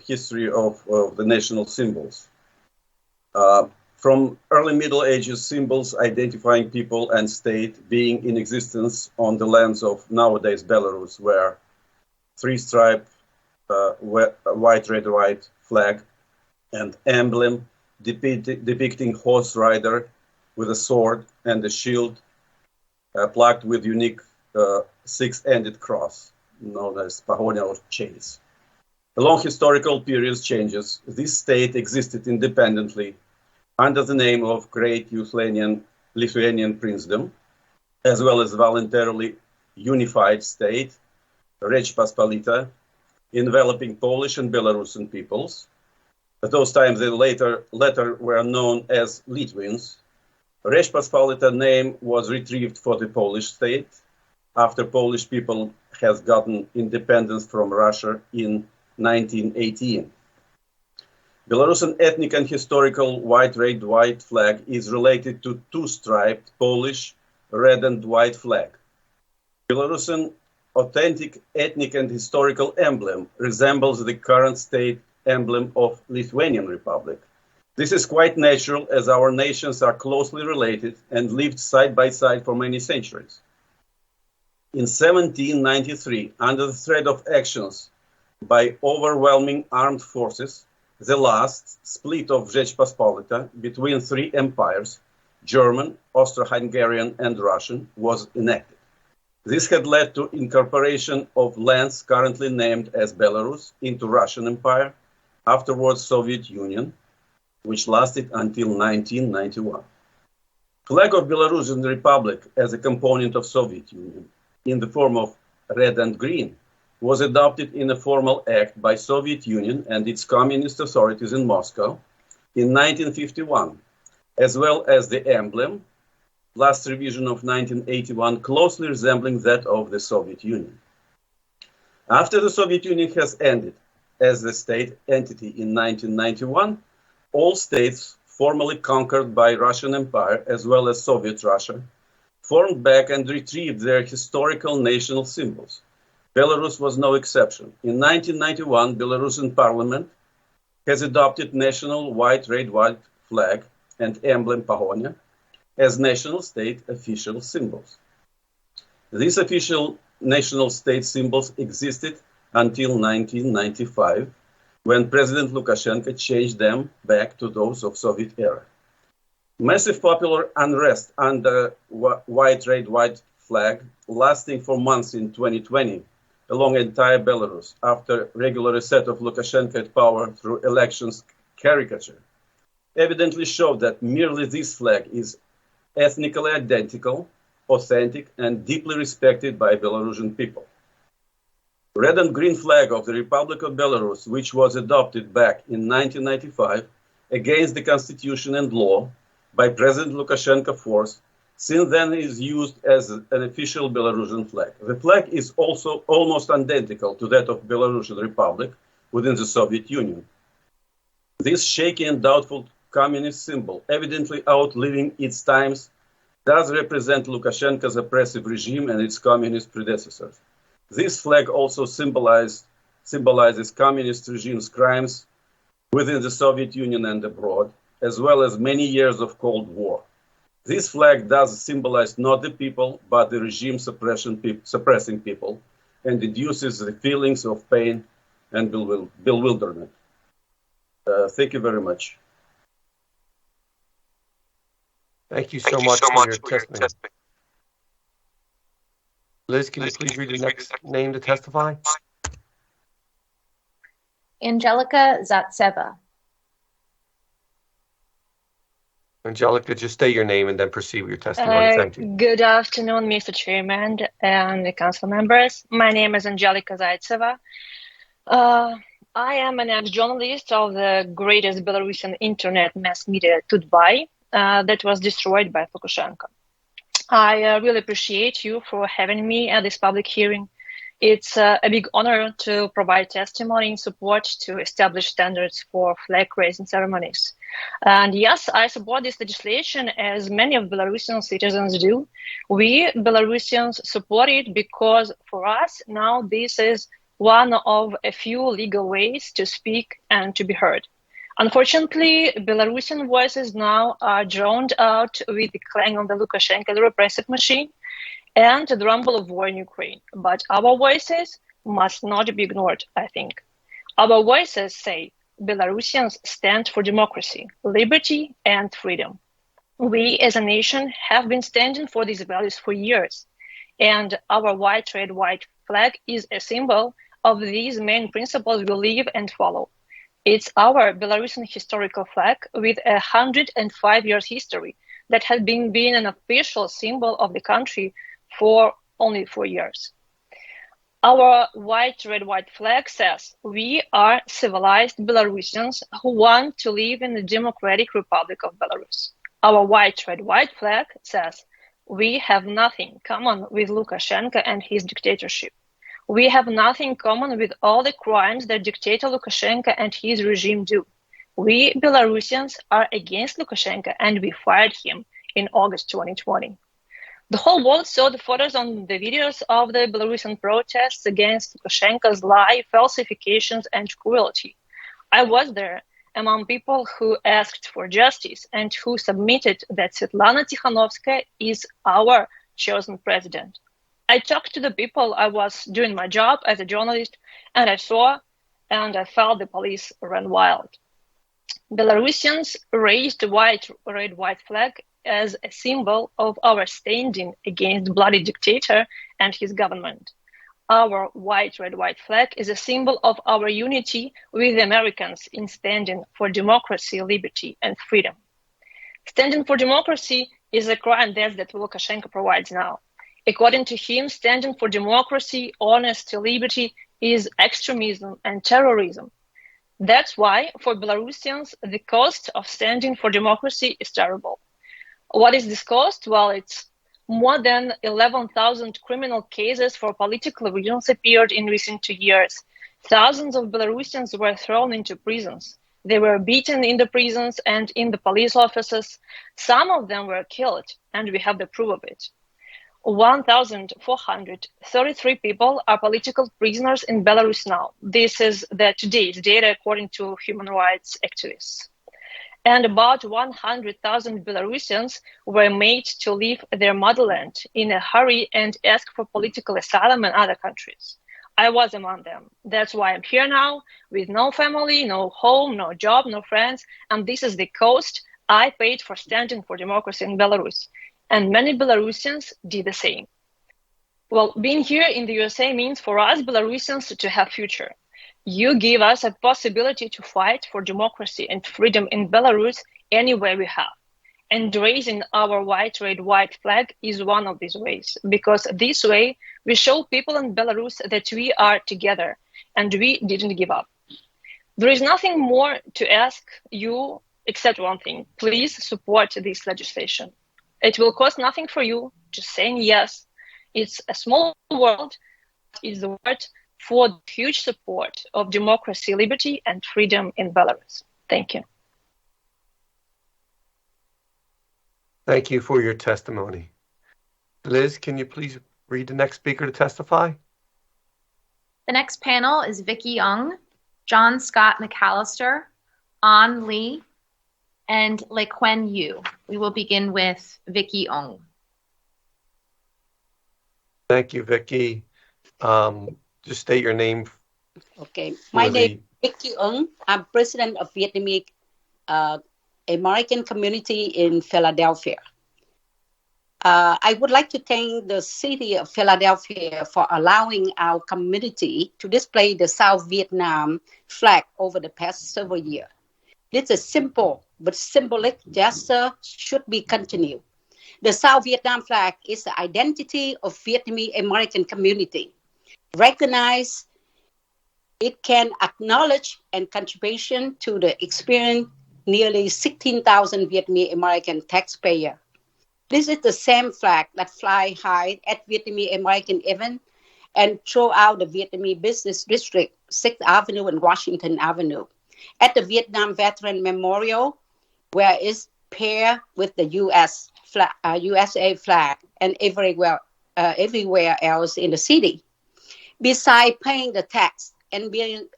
history of the national symbols. From early Middle Ages, symbols identifying people and state being in existence on the lands of nowadays Belarus were three-stripe white, red, white flag and emblem depicting horse rider with a sword and a shield plugged with unique six-ended cross, known as pahonia or chase. Along historical periods changes, this state existed independently under the name of Great Lithuanian Princedom, as well as voluntarily unified state, Rzeczpospolita, enveloping Polish and Belarusian peoples. At those times, the latter were known as Lithuans. Rzeczpospolita name was retrieved for the Polish state after Polish people has gotten independence from Russia in 1918. Belarusian ethnic and historical white, red, white flag is related to two-striped Polish red and white flag. Belarusian authentic ethnic and historical emblem resembles the current state emblem of Lithuanian Republic. This is quite natural as our nations are closely related and lived side by side for many centuries. In 1793, under the threat of actions by overwhelming armed forces, the last split of Rzeczpospolita between three empires, German, Austro-Hungarian, and Russian, was enacted. This had led to incorporation of lands currently named as Belarus into Russian Empire, afterwards Soviet Union, which lasted until 1991. Flag of Belarusian Republic as a component of Soviet Union in the form of red and green was adopted in a formal act by Soviet Union and its communist authorities in Moscow in 1951, as well as the emblem last revision of 1981 closely resembling that of the Soviet Union. After the Soviet Union has ended as a state entity in 1991, all states formally conquered by Russian Empire as well as Soviet Russia formed back and retrieved their historical national symbols. Belarus was no exception. In 1991, Belarusian parliament has adopted national white, red, white flag and emblem pahonia as national state official symbols. These official national state symbols existed until 1995, when President Lukashenko changed them back to those of Soviet era. Massive popular unrest under white, red, white flag lasting for months in 2020 along entire Belarus after regular reset of Lukashenko at power through elections caricature evidently showed that merely this flag is ethnically identical, authentic, and deeply respected by Belarusian people. Red and green flag of the Republic of Belarus, which was adopted back in 1995 against the constitution and law by President Lukashenko force, since then is used as an official Belarusian flag. The flag is also almost identical to that of Belarusian Republic within the Soviet Union. This shaky and doubtful communist symbol, evidently outliving its times, does represent Lukashenko's oppressive regime and its communist predecessors. This flag also symbolizes communist regime's crimes within the Soviet Union and abroad, as well as many years of Cold War. This flag does symbolize not the people, but the regime suppressing people, and induces the feelings of pain and bewilderment. Thank you very much. Thank you so much for your testimony. Liz, can you please read the next name to testify? Angelica Zatseva. Angelica, just state your name and then proceed with your testimony. Thank you. Good afternoon, Mr. Chairman and the council members. My name is Angelica Zaitseva. I am an ex-journalist of the greatest Belarusian internet mass media, Tutbay, that was destroyed by Lukashenko. I really appreciate you for having me at this public hearing. It's a big honor to provide testimony in support to establish standards for flag-raising ceremonies. And yes, I support this legislation as many of Belarusian citizens do. We Belarusians support it because for us now this is one of a few legal ways to speak and to be heard. Unfortunately, Belarusian voices now are drowned out with the clang of the Lukashenko repressive machine and the rumble of war in Ukraine. But our voices must not be ignored, I think. Our voices say Belarusians stand for democracy, liberty, and freedom. We as a nation have been standing for these values for years, and our white, red, white flag is a symbol of these main principles we live and follow. It's our Belarusian historical flag with 105 years history that has been an official symbol of the country for only 4 years. Our white, red, white flag says we are civilized Belarusians who want to live in the Democratic Republic of Belarus. Our white, red, white flag says we have nothing common with Lukashenko and his dictatorship. We have nothing common with all the crimes that dictator Lukashenko and his regime do. We Belarusians are against Lukashenko and we fired him in August 2020. The whole world saw the photos and the videos of the Belarusian protests against Lukashenko's lie, falsifications, and cruelty. I was there among people who asked for justice and who submitted that Svetlana Tikhanovskaya is our chosen president. I talked to the people. I was doing my job as a journalist, and I saw and I felt the police ran wild. Belarusians raised the white, red, white flag as a symbol of our standing against the bloody dictator and his government. Our white, red, white flag is a symbol of our unity with the Americans in standing for democracy, liberty, and freedom. Standing for democracy is a crime that Lukashenko provides now. According to him, standing for democracy, honesty, liberty is extremism and terrorism. That's why, for Belarusians, the cost of standing for democracy is terrible. What is this cost? Well, it's more than 11,000 criminal cases for political reasons appeared in recent 2 years. Thousands of Belarusians were thrown into prisons. They were beaten in the prisons and in the police offices. Some of them were killed, and we have the proof of it. 1,433 people are political prisoners in Belarus now. This is today's data according to human rights activists. And about 100,000 Belarusians were made to leave their motherland in a hurry and ask for political asylum in other countries. I was among them. That's why I'm here now, with no family, no home, no job, no friends, and this is the cost I paid for standing for democracy in Belarus. And many Belarusians did the same. Well, being here in the USA means for us Belarusians to have future. You give us a possibility to fight for democracy and freedom in Belarus any way we have. And raising our white, red, white flag is one of these ways, because this way we show people in Belarus that we are together and we didn't give up. There is nothing more to ask you except one thing. Please support this legislation. It will cost nothing for you, just saying yes. It's a small world, it's the word for the huge support of democracy, liberty, and freedom in Belarus. Thank you. Thank you for your testimony. Liz, can you please read the next speaker to testify? The next panel is Vicky Young, John Scott McAllister, An Lee, and Lequen Yu. We will begin with Vicky Young. Thank you, Vicky. Just state your name. Okay, my name is Vicky Ung. I'm president of Vietnamese American community in Philadelphia. I would like to thank the city of Philadelphia for allowing our community to display the South Vietnam flag over the past several years. This is simple but symbolic gesture should be continued. The South Vietnam flag is the identity of Vietnamese American community. Recognize it can acknowledge and contribution to the experience nearly 16,000 Vietnamese American taxpayers. This is the same flag that fly high at Vietnamese American event and throughout the Vietnamese Business District, 6th Avenue and Washington Avenue. At the Vietnam Veteran Memorial, where it's paired with the USA flag and everywhere else in the city. Besides paying the tax and being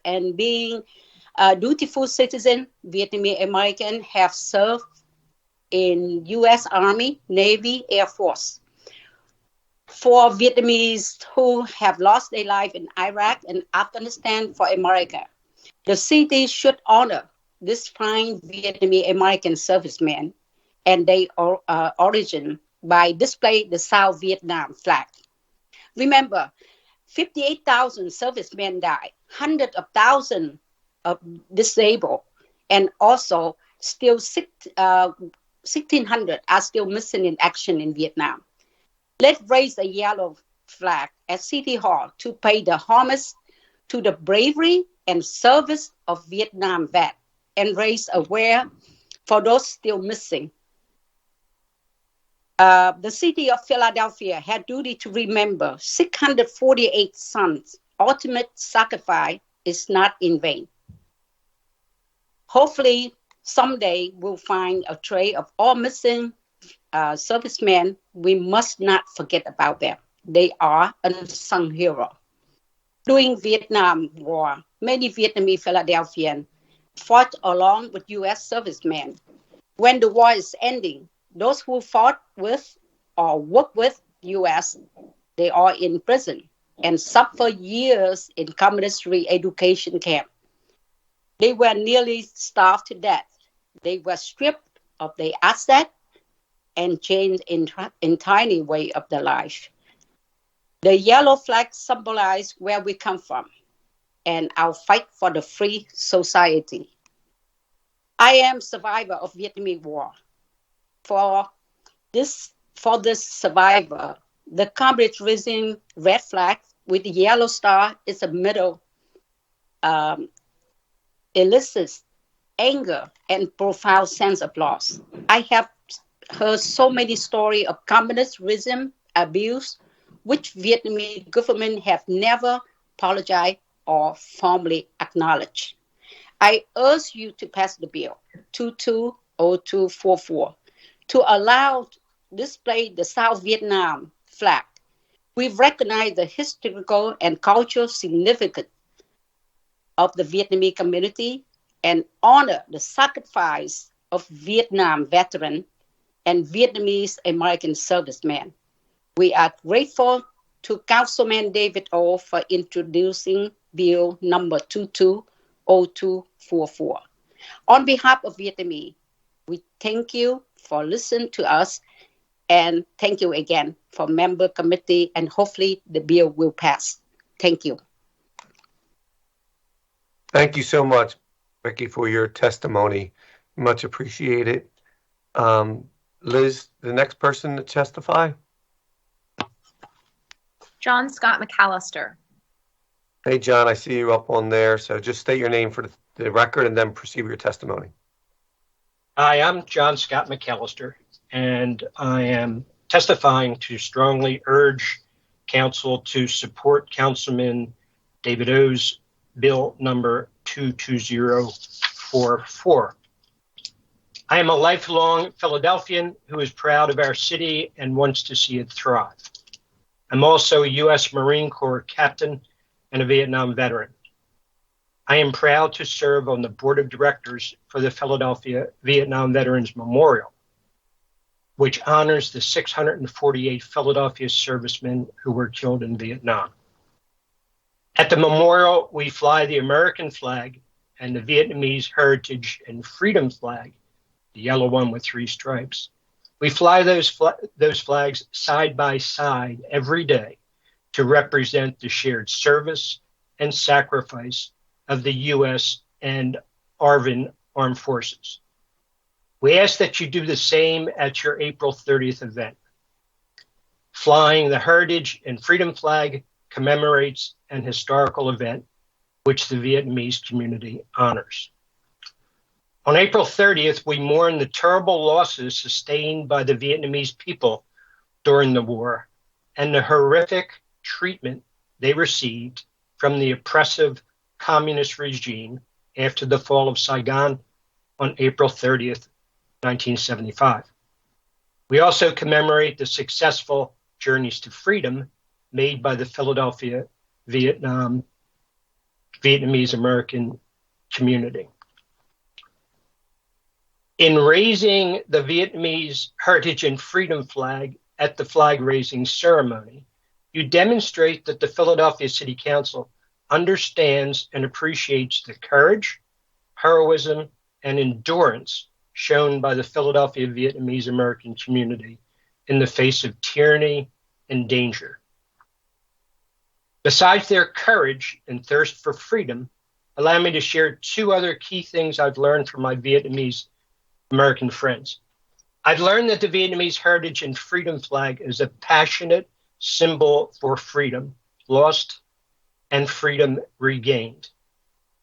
a dutiful citizen, Vietnamese Americans have served in U.S. Army, Navy, Air Force. For Vietnamese who have lost their life in Iraq and Afghanistan for America, the city should honor this fine Vietnamese American servicemen and their origin by displaying the South Vietnam flag. Remember, 58,000 servicemen died, hundreds of thousands of disabled, and also still 1,600 are still missing in action in Vietnam. Let's raise a yellow flag at City Hall to pay the homage to the bravery and service of Vietnam vets and raise awareness for those still missing. The city of Philadelphia had duty to remember 648 sons. Ultimate sacrifice is not in vain. Hopefully, someday we'll find a trail of all missing servicemen. We must not forget about them. They are unsung heroes. During Vietnam War, many Vietnamese Philadelphians fought along with U.S. servicemen. When the war is ending, those who fought with or worked with U.S., they are in prison and suffer years in communist re-education camp. They were nearly starved to death. They were stripped of their assets and changed in tiny way of their life. The yellow flag symbolizes where we come from and our fight for the free society. I am survivor of Vietnamese War. For this survivor, the Cambridge Rising red flag with the yellow star is a middle elicits anger and profound sense of loss. I have heard so many stories of communist regime abuse, which Vietnamese government have never apologized or formally acknowledged. I urge you to pass the bill 220244 to allow display the South Vietnam flag. We recognize the historical and cultural significance of the Vietnamese community and honor the sacrifice of Vietnam veterans and Vietnamese American servicemen. We are grateful to Councilman David O for introducing Bill number 220244. On behalf of Vietnamese, we thank you for listening to us and thank you again for member committee, and hopefully the bill will pass. Thank you. Thank you so much, Becky, for your testimony. Much appreciated. Liz, the next person to testify. John Scott McAllister. Hey, John, I see you up on there. So just state your name for the record and then proceed with your testimony. Hi, I'm John Scott McAllister, and I am testifying to strongly urge Council to support Councilman David O's Bill number 22044. I am a lifelong Philadelphian who is proud of our city and wants to see it thrive. I'm also a U.S. Marine Corps captain and a Vietnam veteran. I am proud to serve on the board of directors for the Philadelphia Vietnam Veterans Memorial, which honors the 648 Philadelphia servicemen who were killed in Vietnam. At the memorial, we fly the American flag and the Vietnamese Heritage and Freedom flag, the yellow one with 3 stripes. We fly those flags side by side every day to represent the shared service and sacrifice of the U.S. and ARVN armed forces. We ask that you do the same at your April 30th event. Flying the Heritage and Freedom flag commemorates an historical event which the Vietnamese community honors. On April 30th, we mourn the terrible losses sustained by the Vietnamese people during the war and the horrific treatment they received from the oppressive communist regime after the fall of Saigon on April 30th, 1975. We also commemorate the successful journeys to freedom made by the Philadelphia Vietnamese American community. In raising the Vietnamese Heritage and Freedom flag at the flag raising ceremony, you demonstrate that the Philadelphia City Council understands and appreciates the courage, heroism, and endurance shown by the Philadelphia Vietnamese American community in the face of tyranny and danger. Besides their courage and thirst for freedom, allow me to share 2 other key things I've learned from my Vietnamese American friends. I've learned that the Vietnamese Heritage and Freedom flag is a passionate symbol for freedom lost and freedom regained.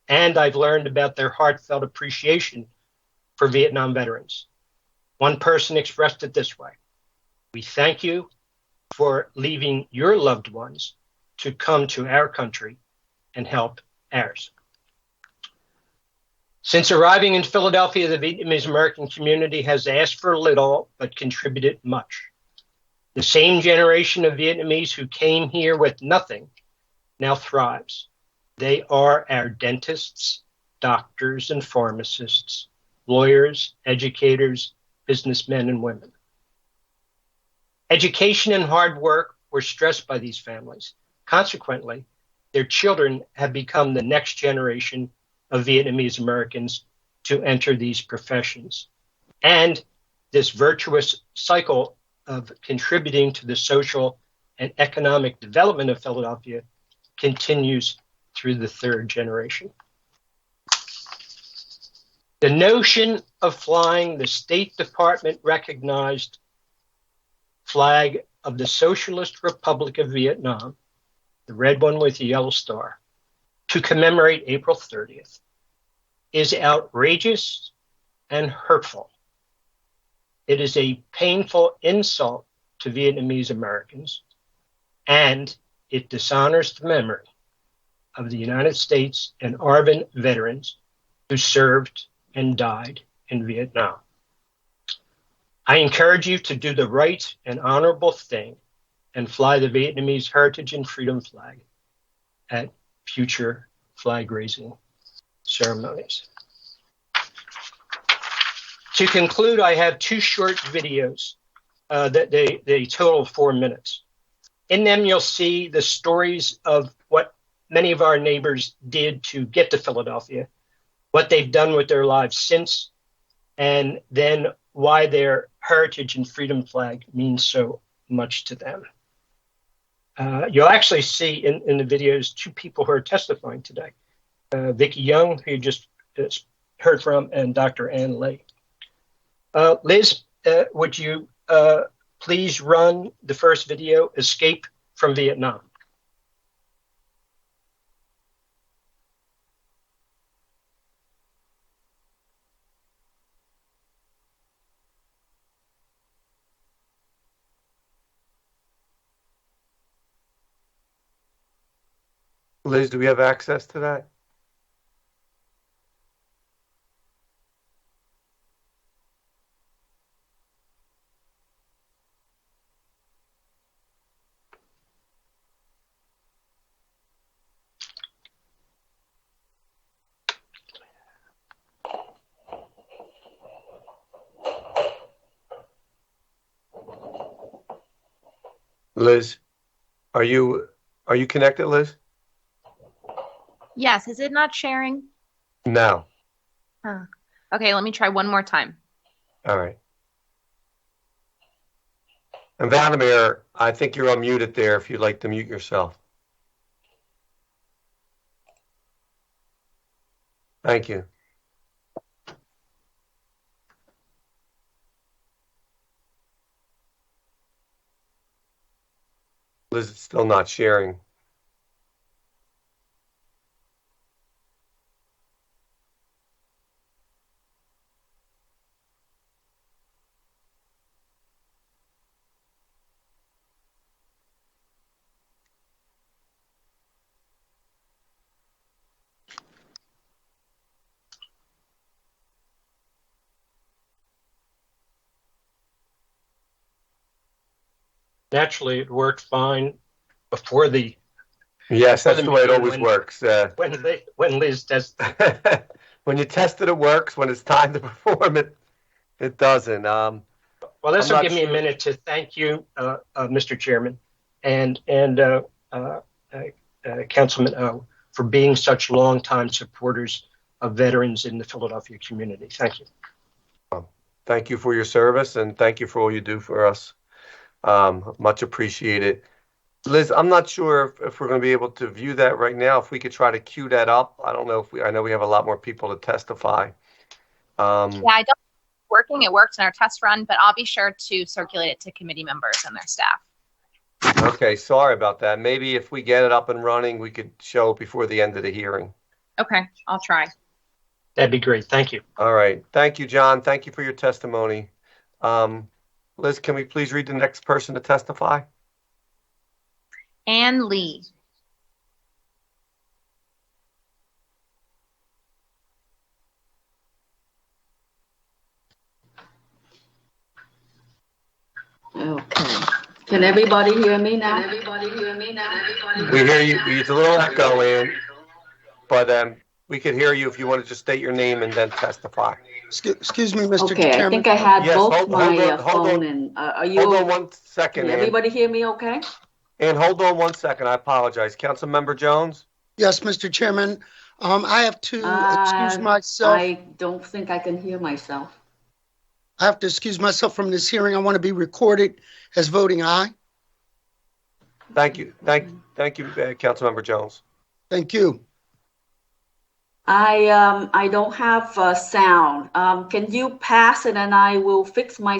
And I've learned about their heartfelt appreciation for Vietnam veterans. One person expressed it this way: "We thank you for leaving your loved ones to come to our country and help ours." Since arriving in Philadelphia, the Vietnamese American community has asked for little but contributed much. The same generation of Vietnamese who came here with nothing now thrives. They are our dentists, doctors, and pharmacists, lawyers, educators, businessmen and women. Education and hard work were stressed by these families. Consequently, their children have become the next generation of Vietnamese Americans to enter these professions. And this virtuous cycle of contributing to the social and economic development of Philadelphia continues through the 3rd generation. The notion of flying the State Department recognized flag of the Socialist Republic of Vietnam, the red one with the yellow star, to commemorate April 30th is outrageous and hurtful. It is a painful insult to Vietnamese Americans, and it dishonors the memory of the United States and ARVN veterans who served and died in Vietnam. I encourage you to do the right and honorable thing and fly the Vietnamese Heritage and Freedom flag at future flag raising ceremonies. To conclude, I have two short videos that they total 4 minutes. In them, you'll see the stories of what many of our neighbors did to get to Philadelphia, what they've done with their lives since, and then why their heritage and freedom flag means so much to them. You'll actually see in the videos two people who are testifying today, Vicki Young, who you just heard from, and Dr. Ann Lee. Liz, would you please run the first video, Escape from Vietnam? Liz, do we have access to that? Liz, are you connected, Liz? Yes, is it not sharing? No. Huh. Okay, let me try one more time. All right. And Vladimir, I think you're unmuted there if you'd like to mute yourself. Thank you. Liz is still not sharing. Naturally, it worked fine before the. Yes, that's the way it always works. When Liz tested. When you test it, it works. When it's time to perform it, it doesn't. Well, this will give me a minute to thank you, Mr. Chairman, and Councilman O, for being such longtime supporters of veterans in the Philadelphia community. Thank you. Thank you for your service, and thank you for all you do for us. Much appreciated. Liz, I'm not sure if we're going to be able to view that right now. If we could try to queue that up. I don't know if I know we have a lot more people to testify. Yeah, I don't think it's working. It worked in our test run, but I'll be sure to circulate it to committee members and their staff. Okay, sorry about that. Maybe if we get it up and running, we could show it before the end of the hearing. Okay, I'll try. That'd be great. Thank you. All right. Thank you, John. Thank you for your testimony. Liz, can we please read the next person to testify? Ann Lee. Okay. Can everybody hear me now? We hear you. It's a little echo, Ann, but we could hear you if you want to just state your name and then testify. Excuse me, Mr. Okay, Chairman. I think I had Yes, both hold my on, phone and are you? Hold on 1 second, Can Ann. everybody hear me okay? And hold on 1 second. I apologize. Councilmember Jones? Yes, Mr. Chairman. I have to excuse myself. I don't think I can hear myself. I have to excuse myself from this hearing. I want to be recorded as voting aye. Thank you. Thank you, Councilmember Jones. Thank you. I don't have sound. Can you pass it and I will fix my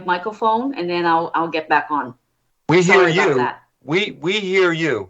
microphone and then I'll get back on. We hear Sorry about you. that. We hear you.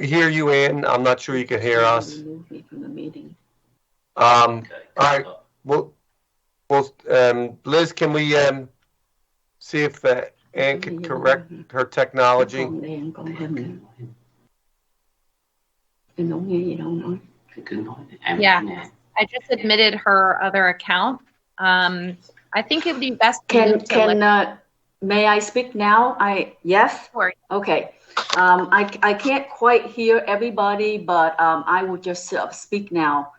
We hear you, Ann. I'm not sure you can hear us. Remove me from the meeting. All right. Well, Liz, can we see if Ann can correct her technology? Đèn con hình. Em không nghe gì đâu nói. Yeah, I just admitted her other account. I think it would be best May I speak now? Yes? Sure. Okay. I can't quite hear everybody, but I will just speak now.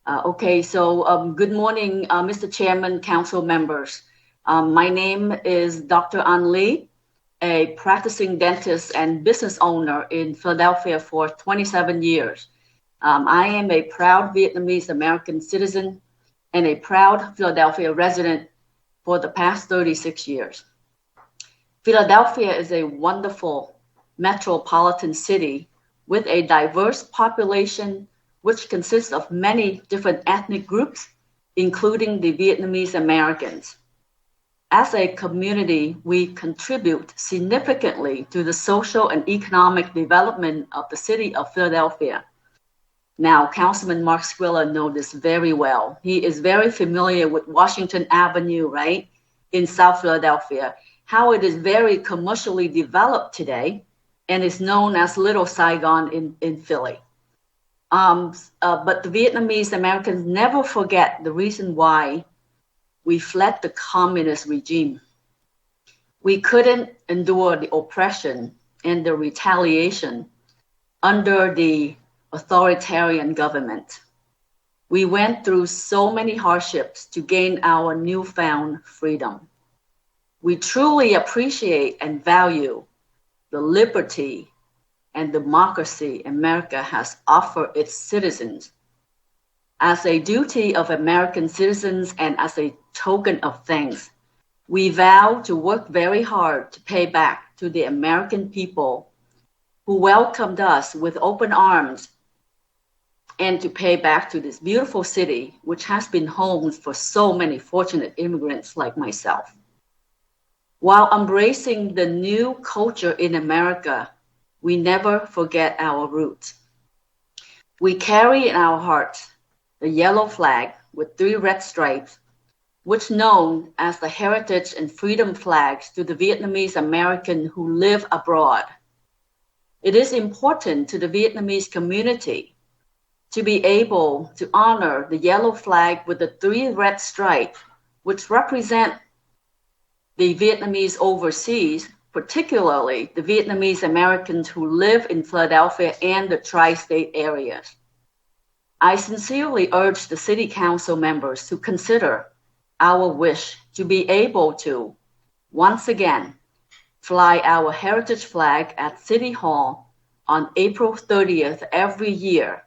Okay, so good morning, Mr. Chairman, council members. My name is Dr. An Lee, a practicing dentist and business owner in Philadelphia for 27 years. I am a proud Vietnamese American citizen and a proud Philadelphia resident for the past 36 years. Philadelphia is a wonderful metropolitan city with a diverse population which consists of many different ethnic groups, including the Vietnamese Americans. As a community, we contribute significantly to the social and economic development of the city of Philadelphia. Now, Councilman Mark Squilla knows this very well. He is very familiar with Washington Avenue, right, in South Philadelphia, how it is very commercially developed today and is known as Little Saigon in Philly. But the Vietnamese Americans never forget the reason why we fled the communist regime. We couldn't endure the oppression and the retaliation under the authoritarian government. We went through so many hardships to gain our newfound freedom. We truly appreciate and value the liberty and democracy America has offered its citizens. As a duty of American citizens and as a token of thanks, we vow to work very hard to pay back to the American people who welcomed us with open arms and to pay back to this beautiful city, which has been home for so many fortunate immigrants like myself. While embracing the new culture in America, we never forget our roots. We carry in our hearts the yellow flag with 3 red stripes, which known as the heritage and freedom flags to the Vietnamese American who live abroad. It is important to the Vietnamese community to be able to honor the yellow flag with the 3 red stripes, which represent the Vietnamese overseas, particularly the Vietnamese Americans who live in Philadelphia and the tri-state areas. I sincerely urge the City Council members to consider our wish to be able to, once again, fly our heritage flag at City Hall on April 30th every year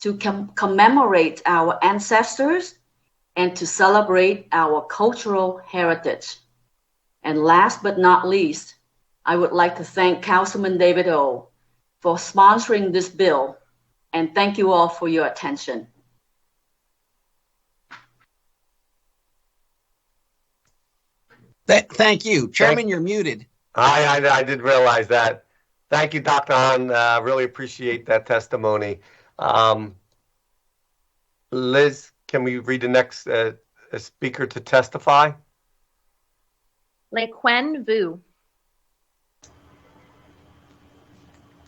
to commemorate our ancestors and to celebrate our cultural heritage. And last but not least, I would like to thank Councilman David O for sponsoring this bill, and thank you all for your attention. Thank you. Chairman, you're muted. I did realize that. Thank you, Dr. Han. Really appreciate that testimony. Liz, can we read the next speaker to testify? Lequen Vu.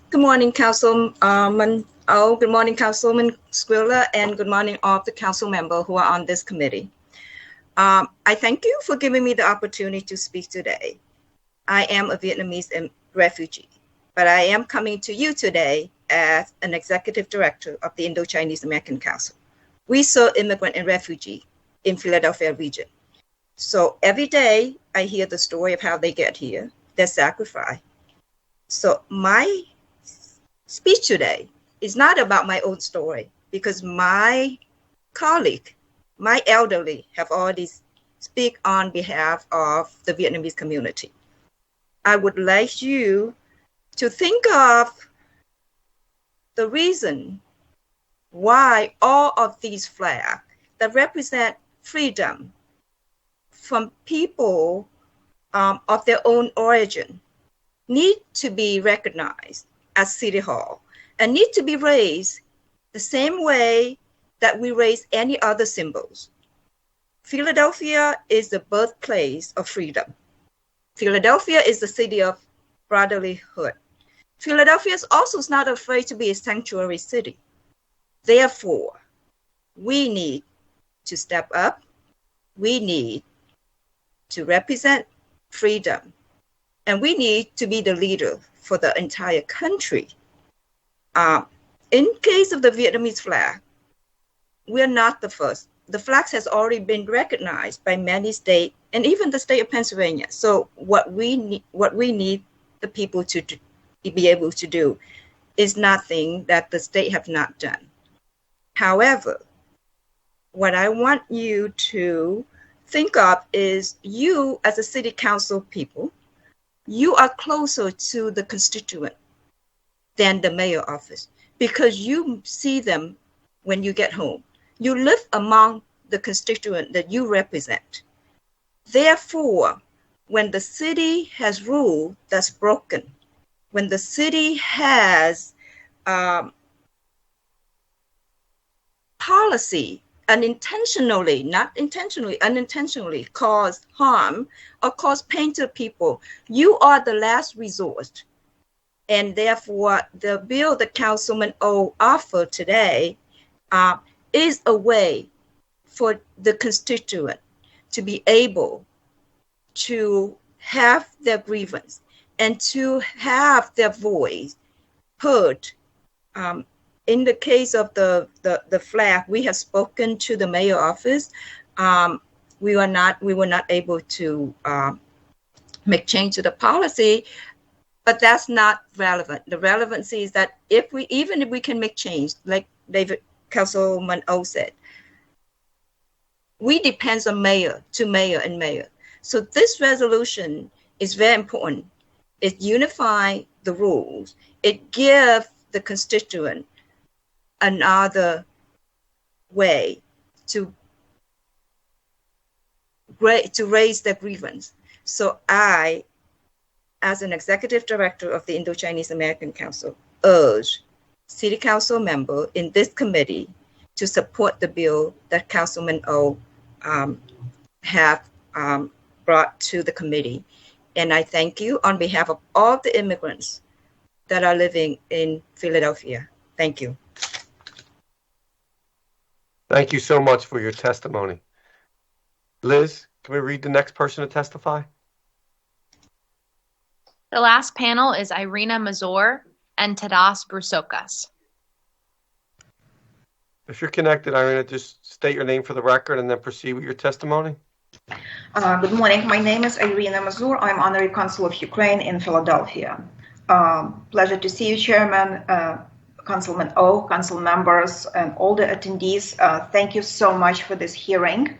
Good morning, Councilman. Good morning, Councilman Squilla, and good morning, all of the council members who are on this committee. I thank you for giving me the opportunity to speak today. I am a Vietnamese refugee, but I am coming to you today as an executive director of the Indo-Chinese American Council. We serve immigrant and refugee in Philadelphia region. So every day I hear the story of how they get here, their sacrifice. So my speech today is not about my own story because my colleague, my elderly have already speak on behalf of the Vietnamese community. I would like you to think of the reason why all of these flags that represent freedom from people of their own origin need to be recognized at City Hall and need to be raised the same way that we raise any other symbols. Philadelphia is the birthplace of freedom. Philadelphia is the city of brotherlyhood. Philadelphia is also not afraid to be a sanctuary city. Therefore, we need to step up. We need to represent freedom. And we need to be the leader for the entire country. In case of the Vietnamese flag, we're not the first. The flag has already been recognized by many states and even the state of Pennsylvania. So what we need the people to be able to do is nothing that the state have not done. However, what I want you to think of is you as a city council people, you are closer to the constituent than the mayor office because you see them when you get home. You live among the constituent that you represent. Therefore, when the city has rule that's broken, when the city has policy unintentionally cause harm or cause pain to people, you are the last resort. And therefore, the bill that Councilman O offered today is a way for the constituent to be able to have their grievance and to have their voice heard. In the case of the flag, we have spoken to the mayor office. We were not able to make change to the policy, but that's not relevant. The relevancy is that even if we can make change, like Councilman O said, we depend on mayor. So this resolution is very important. It unifies the rules. It gives the constituent another way to raise their grievance. So I, as an executive director of the Indo-Chinese American Council, urge city council member in this committee to support the bill that Councilman O have brought to the committee. And I thank you on behalf of all the immigrants that are living in Philadelphia. Thank you. Thank you so much for your testimony. Liz, can we read the next person to testify? The last panel is Irina Mazur and Tadas Brusokas. If you're connected, Irina, just state your name for the record and then proceed with your testimony. Good morning. My name is Irina Mazur. I'm Honorary Consul of Ukraine in Philadelphia. Pleasure to see you, Chairman, Councilman O, council members, and all the attendees. Thank you so much for this hearing.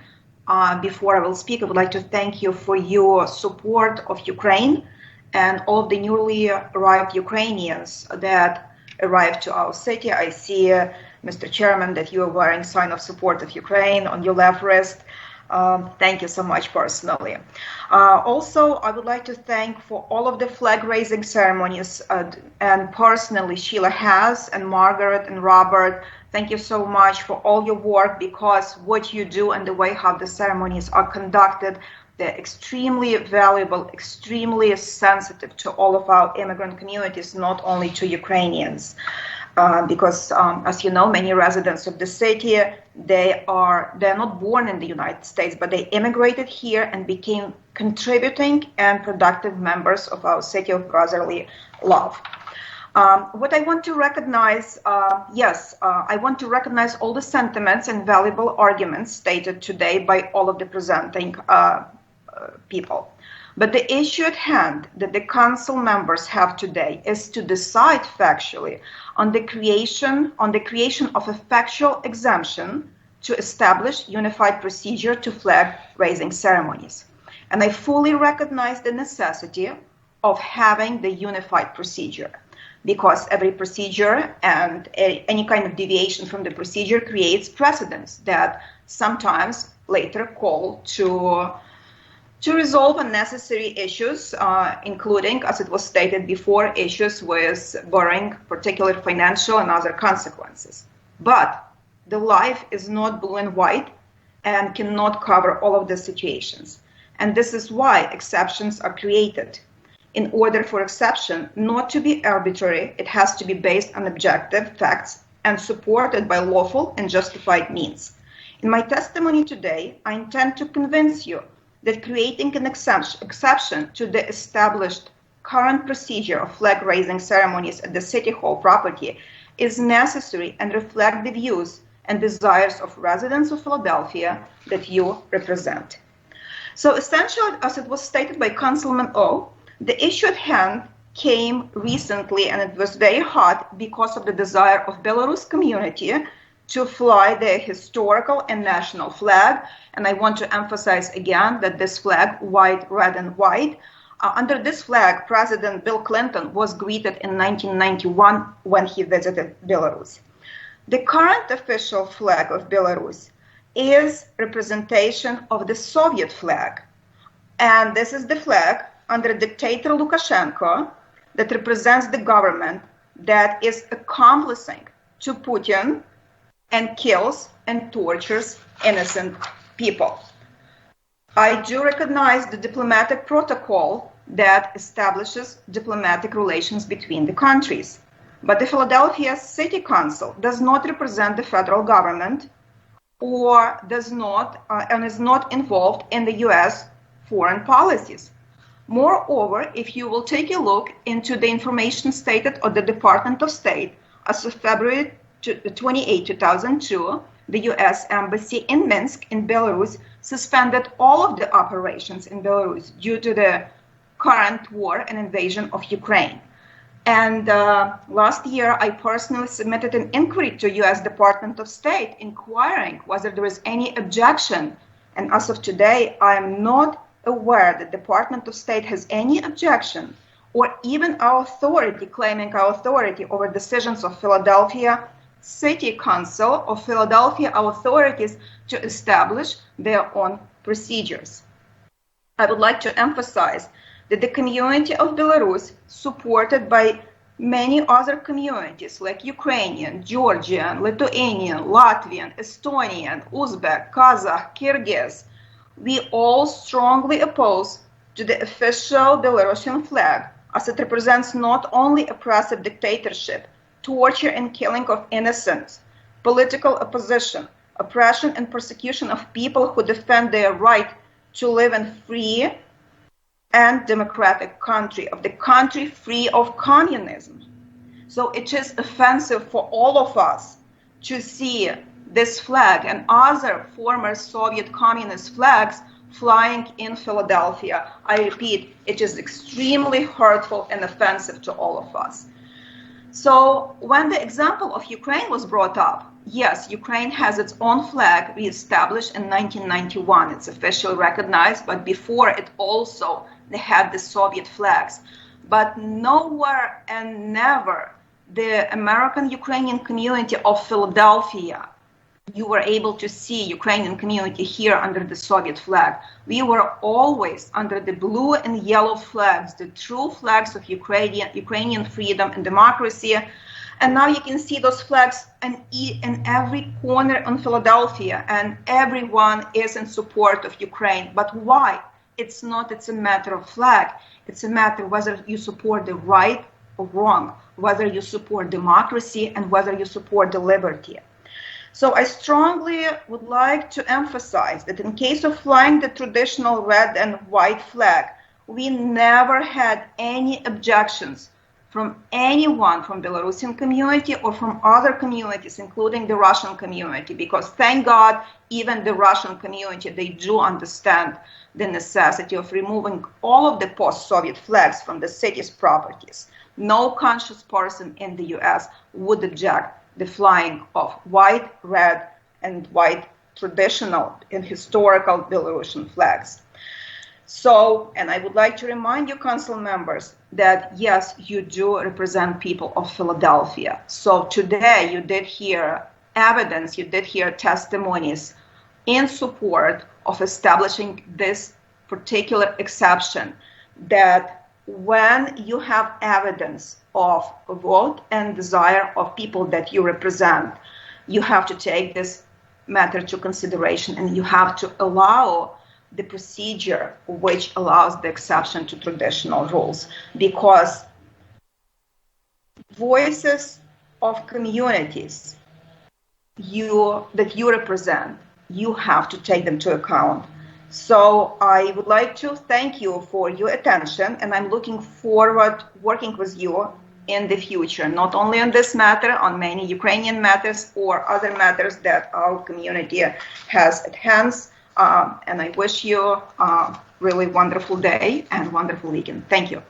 Before I will speak, I would like to thank you for your support of Ukraine and all of the newly arrived Ukrainians that arrived to our city. I see, Mr. Chairman, that you are wearing sign of support of Ukraine on your left wrist. Thank you so much personally. Also, I would like to thank for all of the flag raising ceremonies and personally Sheila Has and Margaret and Robert. Thank you so much for all your work, because what you do and the way how the ceremonies are conducted, they're extremely valuable, extremely sensitive to all of our immigrant communities, not only to Ukrainians. Because as you know, many residents of the city, they're not born in the United States, but they immigrated here and became contributing and productive members of our city of brotherly love. What I want to recognize, I want to recognize all the sentiments and valuable arguments stated today by all of the presenting people. But the issue at hand that the council members have today is to decide factually on the creation of a factual exemption to establish unified procedure to flag raising ceremonies. And I fully recognize the necessity of having the unified procedure, because every procedure and any kind of deviation from the procedure creates precedents that sometimes later call to to resolve unnecessary issues, including, as it was stated before, issues with borrowing, particular financial and other consequences. But the life is not blue and white and cannot cover all of the situations. And this is why exceptions are created. In order for exception not to be arbitrary, it has to be based on objective facts and supported by lawful and justified means. In my testimony today, I intend to convince you that creating an exception to the established current procedure of flag-raising ceremonies at the City Hall property is necessary and reflects the views and desires of residents of Philadelphia that you represent. So essentially, as it was stated by Councilman O, the issue at hand came recently, and it was very hot because of the desire of Belarus community to fly their historical and national flag. And I want to emphasize again that this flag, white, red, and white, under this flag, President Bill Clinton was greeted in 1991 when he visited Belarus. The current official flag of Belarus is representation of the Soviet flag. And this is the flag under dictator Lukashenko that represents the government that is accomplishing to Putin and kills and tortures innocent people. I do recognize the diplomatic protocol that establishes diplomatic relations between the countries. But the Philadelphia City Council does not represent the federal government or does not and is not involved in the U.S. foreign policies. Moreover, if you will take a look into the information stated of the Department of State, as of February 28, 2002, the U.S. Embassy in Minsk in Belarus suspended all of the operations in Belarus due to the current war and invasion of Ukraine. And last year, I personally submitted an inquiry to U.S. Department of State inquiring whether there is any objection. And as of today, I am not aware that Department of State has any objection or even our authority, claiming our authority over decisions of Philadelphia City Council or Philadelphia authorities to establish their own procedures. I would like to emphasize that the community of Belarus, supported by many other communities like Ukrainian, Georgian, Lithuanian, Latvian, Estonian, Uzbek, Kazakh, Kyrgyz, we all strongly oppose to the official Belarusian flag, as it represents not only oppressive dictatorship, torture and killing of innocents, political opposition, oppression and persecution of people who defend their right to live in free and democratic country, of the country free of communism. So it is offensive for all of us to see this flag and other former Soviet communist flags flying in Philadelphia. I repeat, it is extremely hurtful and offensive to all of us. So when the example of Ukraine was brought up, yes, Ukraine has its own flag reestablished in 1991. It's officially recognized, but before it also, they had the Soviet flags. But nowhere and never the American Ukrainian community of Philadelphia, you were able to see Ukrainian community here under the Soviet flag. We were always under the blue and yellow flags, the true flags of Ukrainian freedom and democracy. And now you can see those flags in every corner in Philadelphia, and everyone is in support of Ukraine. But why? It's a matter of flag. It's a matter whether you support the right or wrong, whether you support democracy and whether you support the liberty. So I strongly would like to emphasize that in case of flying the traditional red and white flag, we never had any objections from anyone from Belarusian community or from other communities, including the Russian community, because thank God, even the Russian community, they do understand the necessity of removing all of the post-Soviet flags from the city's properties. No conscious person in the US would object the flying of white, red, and white traditional and historical Belarusian flags. So, and I would like to remind you, council members, that yes, you do represent people of Philadelphia. So today you did hear evidence, you did hear testimonies in support of establishing this particular exception that when you have evidence of a vote and desire of people that you represent, you have to take this matter to consideration and you have to allow the procedure which allows the exception to traditional rules, because voices of communities that you represent, you have to take them to account. So I would like to thank you for your attention, and I'm looking forward working with you in the future, not only on this matter, on many Ukrainian matters or other matters that our community has at hand. And I wish you a really wonderful day and wonderful weekend. Thank you.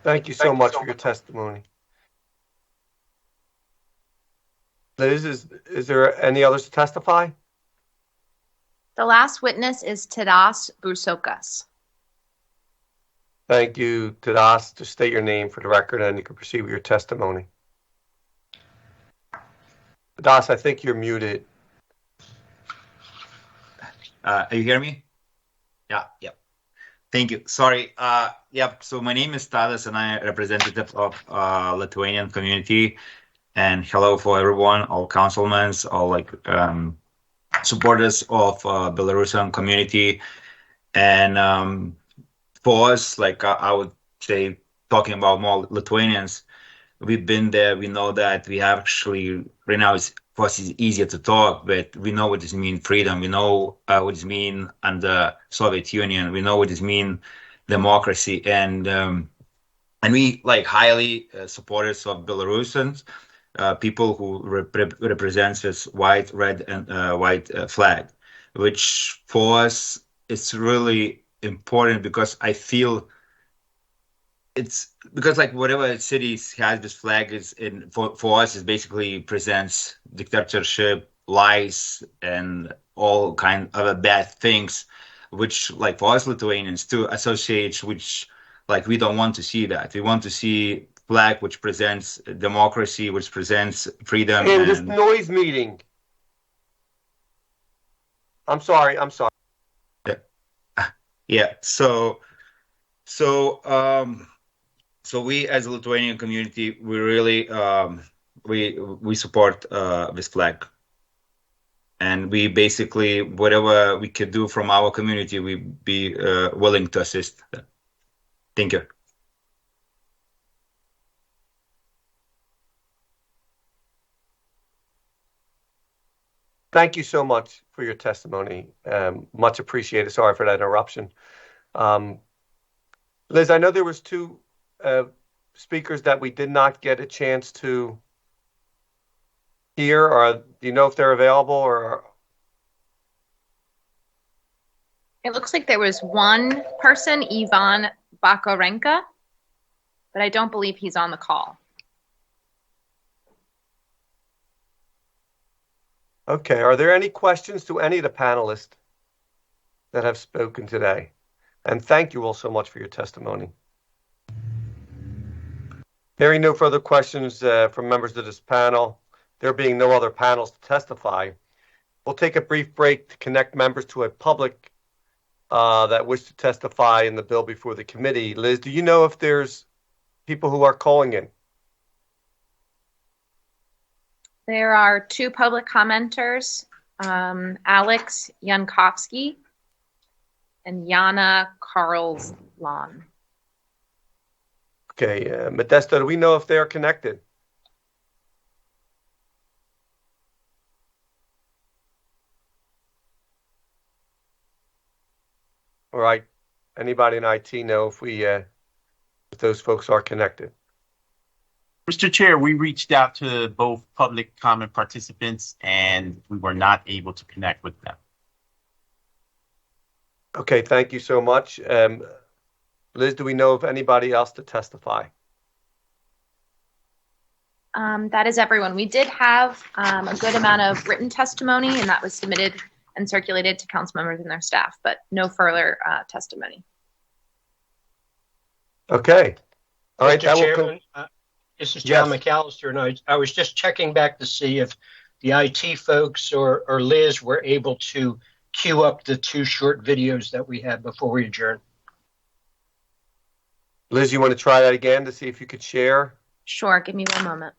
Thank you so much for your testimony. Liz, is there any others to testify? The last witness is Tadas Boursokas. Thank you, Tadas. Just state your name for the record and you can proceed with your testimony. Tadas, I think you're muted. You hear me? Yeah. Thank you. Sorry. So my name is Tadas and I'm a representative of Lithuanian community. And hello for everyone, all councilmen, all supporters of Belarusian community. And for us, I would say, talking about more Lithuanians, we've been there. We know that we have actually, right now, for us, it's easier to talk, but we know what it means freedom. We know what it means under Soviet Union. We know what it means democracy. And we highly supporters of Belarusians. People who represents this white, red, and white flag, which for us is really important because I feel it's because whatever cities has this flag is for us it basically presents dictatorship, lies, and all kind of other bad things, which for us Lithuanians to associate, which we don't want to see that. We want to see flag which presents democracy, which presents freedom. In this noise meeting. I'm sorry. Yeah. So we as a Lithuanian community, we really we support this flag, and we basically whatever we could do from our community, we be willing to assist. Thank you. Thank you so much for your testimony. Much appreciated. Sorry for that interruption. Liz, I know there was two speakers that we did not get a chance to hear, or do you know if they're available? Or It looks like there was one person, Ivan Bakarenka, but I don't believe he's on the call. Okay, are there any questions to any of the panelists that have spoken today? And thank you all so much for your testimony. Hearing no further questions from members of this panel, there being no other panels to testify, we'll take a brief break to connect members to a public that wish to testify in the bill before the committee. Liz, do you know if there's people who are calling in? There are two public commenters, Alex Yankovsky and Yana Karlsson. Okay, Modesto, do we know if they're connected? All right. Anybody in IT know if those folks are connected? Mr. Chair, we reached out to both public comment participants and we were not able to connect with them. Okay, thank you so much. Liz, do we know of anybody else to testify? That is everyone. We did have a good amount of written testimony, and that was submitted and circulated to council members and their staff, but no further testimony. Okay. All right. Mr. Chairman, this is John McAllister, and I was just checking back to see if the IT folks or Liz were able to queue up the 2 short videos that we had before we adjourn. Liz, you want to try that again to see if you could share? Sure, give me one moment.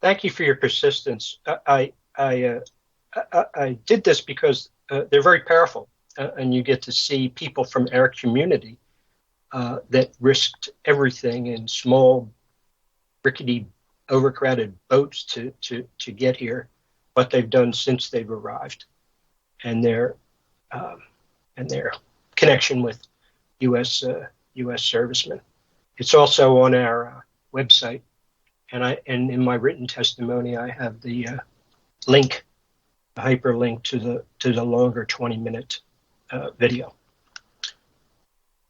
Thank you for your persistence. I did this because they're very powerful, and you get to see people from our community that risked everything in small, rickety, overcrowded boats to get here. What they've done since they've arrived, and their connection with U.S. servicemen. It's also on our website. And in my written testimony, I have the link, the hyperlink to the longer 20-minute video.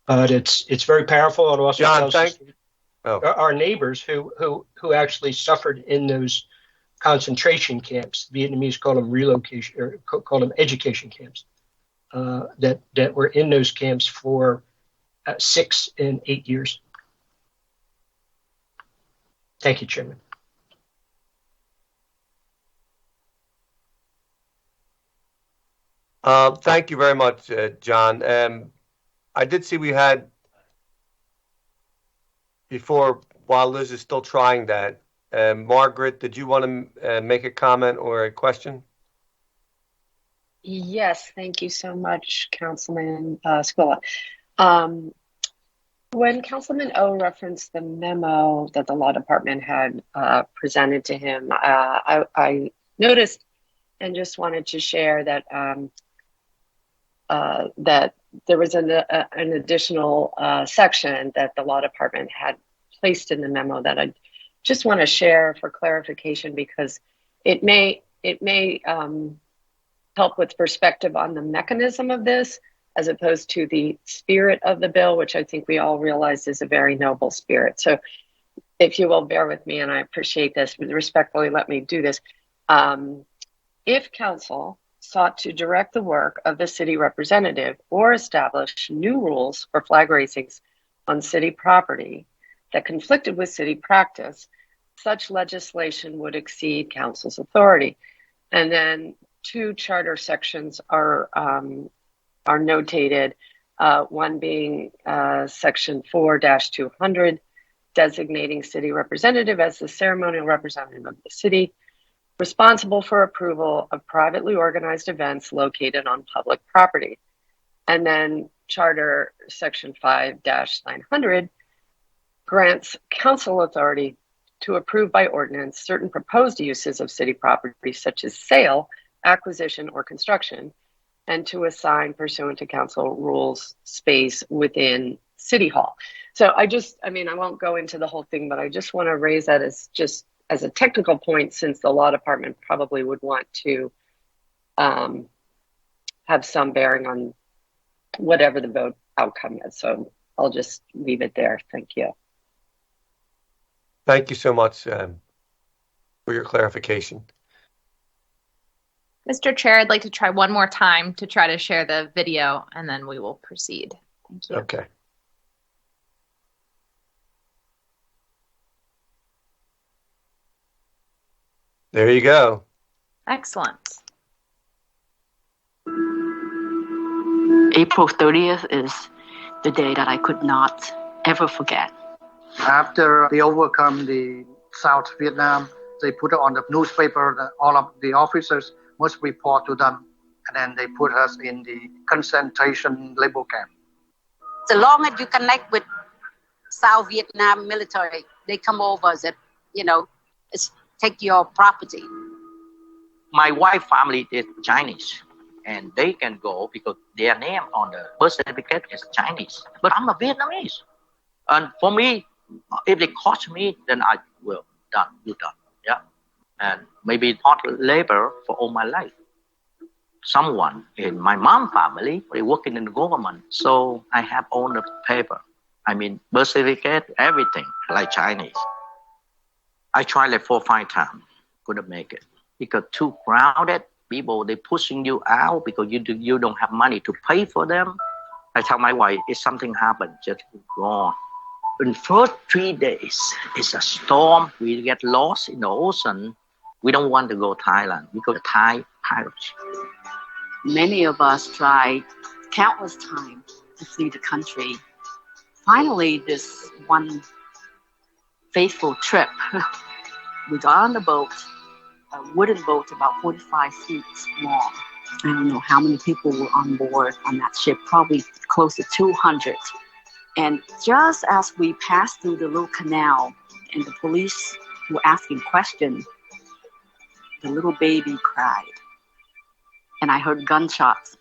But it's very powerful. It also John, tells us our neighbors who actually suffered in those concentration camps. Vietnamese call them relocation, or call them education camps. That were in those camps for 6 and 8 years. Thank you, Chairman. Thank you very much, John. I did see we had, before, while Liz is still trying that, Margaret, did you want to make a comment or a question? Yes, thank you so much, Councilman Squilla. When Councilman O referenced the memo that the law department had presented to him, I noticed and just wanted to share that that there was an additional section that the law department had placed in the memo that I just want to share for clarification, because it may help with perspective on the mechanism of this, as opposed to the spirit of the bill, which I think we all realize is a very noble spirit. So if you will bear with me, and I appreciate this, but respectfully let me do this. If council sought to direct the work of the city representative or establish new rules for flag raisings on city property that conflicted with city practice, such legislation would exceed council's authority. And then 2 charter sections are notated, one being section 4-200, designating city representative as the ceremonial representative of the city, responsible for approval of privately organized events located on public property. And then charter section 5-900 grants council authority to approve by ordinance certain proposed uses of city property, such as sale, acquisition, or construction, and to assign, pursuant to council rules, space within City Hall. So I won't go into the whole thing, but I just want to raise that as a technical point, since the law department probably would want to have some bearing on whatever the vote outcome is. So I'll just leave it there. Thank you. Thank you so much for your clarification. Mr. Chair, I'd like to try one more time to try to share the video, and then we will proceed. Thank you. Okay. There you go. Excellent. April 30th is the day that I could not ever forget. After they overcome the South Vietnam, they put it on the newspaper that all of the officers must report to them, and then they put us in the concentration labor camp. So long as you connect with South Vietnam military, they come over that, take your property. My wife family is Chinese. and they can go because their name on the birth certificate is Chinese. But I'm a Vietnamese. And for me, if they catch me, then I will done. You done. Yeah. And maybe hard labor for all my life. Someone in my mom family, they working in the government. So I have all the paper. I mean, birth certificate, everything, like Chinese. I tried like 4 or 5 times. Couldn't make it. Because too crowded. People, they pushing you out because you don't have money to pay for them. I tell my wife, if something happened, just go on. In the first 3 days, it's a storm. We get lost in the ocean. We don't want to go to Thailand because of Thai pirates. Many of us tried countless times to flee the country. Finally, this one faithful trip, we got on the boat, a wooden boat about 45 feet long. I don't know how many people were on board on that ship, probably close to 200. And just as we passed through the little canal and the police were asking questions, the little baby cried. And I heard gunshots.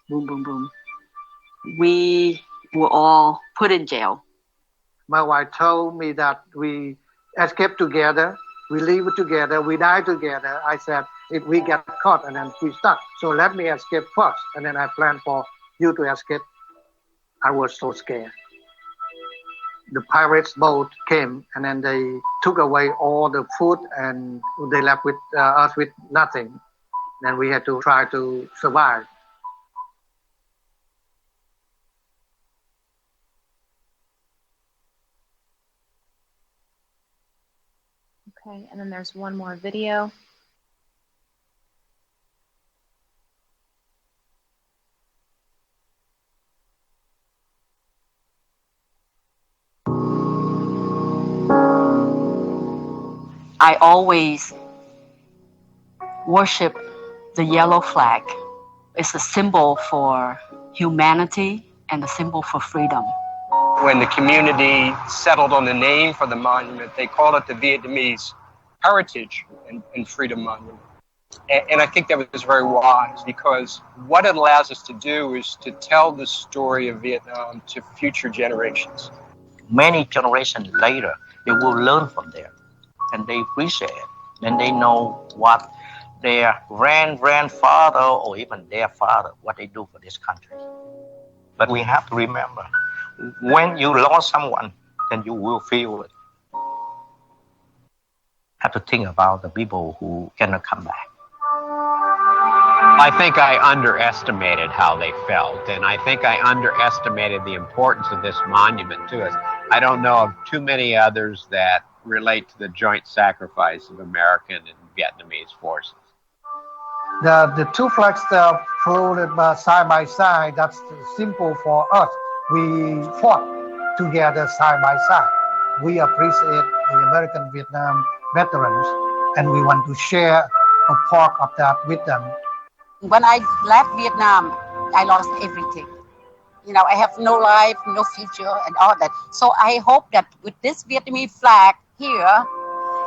Boom, boom, boom. We were all put in jail. My wife told me that we escaped together, we live together, we die together. I said, if we get caught and then we stuck, so let me escape first. And then I planned for you to escape. I was so scared. The pirates boat came and then they took away all the food and they left with us with nothing. Then we had to try to survive. Okay, and then there's one more video. I always worship the yellow flag. It's a symbol for humanity and a symbol for freedom. When the community settled on the name for the monument, they called it the Vietnamese Heritage and Freedom Monument. And I think that was very wise, because what it allows us to do is to tell the story of Vietnam to future generations. Many generations later, they will learn from there and they appreciate it. And they know what their grandfather or even their father, what they do for this country. But we have to remember, when you lost someone, then you will feel it. Have to think about the people who cannot come back. I think I underestimated how they felt, and I think I underestimated the importance of this monument to us. I don't know of too many others that relate to the joint sacrifice of American and Vietnamese forces. The two flags that floated side by side, that's simple for us. We fought together side by side. We appreciate the American Vietnam veterans, and we want to share a part of that with them. When I left Vietnam, I lost everything. You know, I have no life, no future, and all that. So I hope that with this Vietnamese flag here,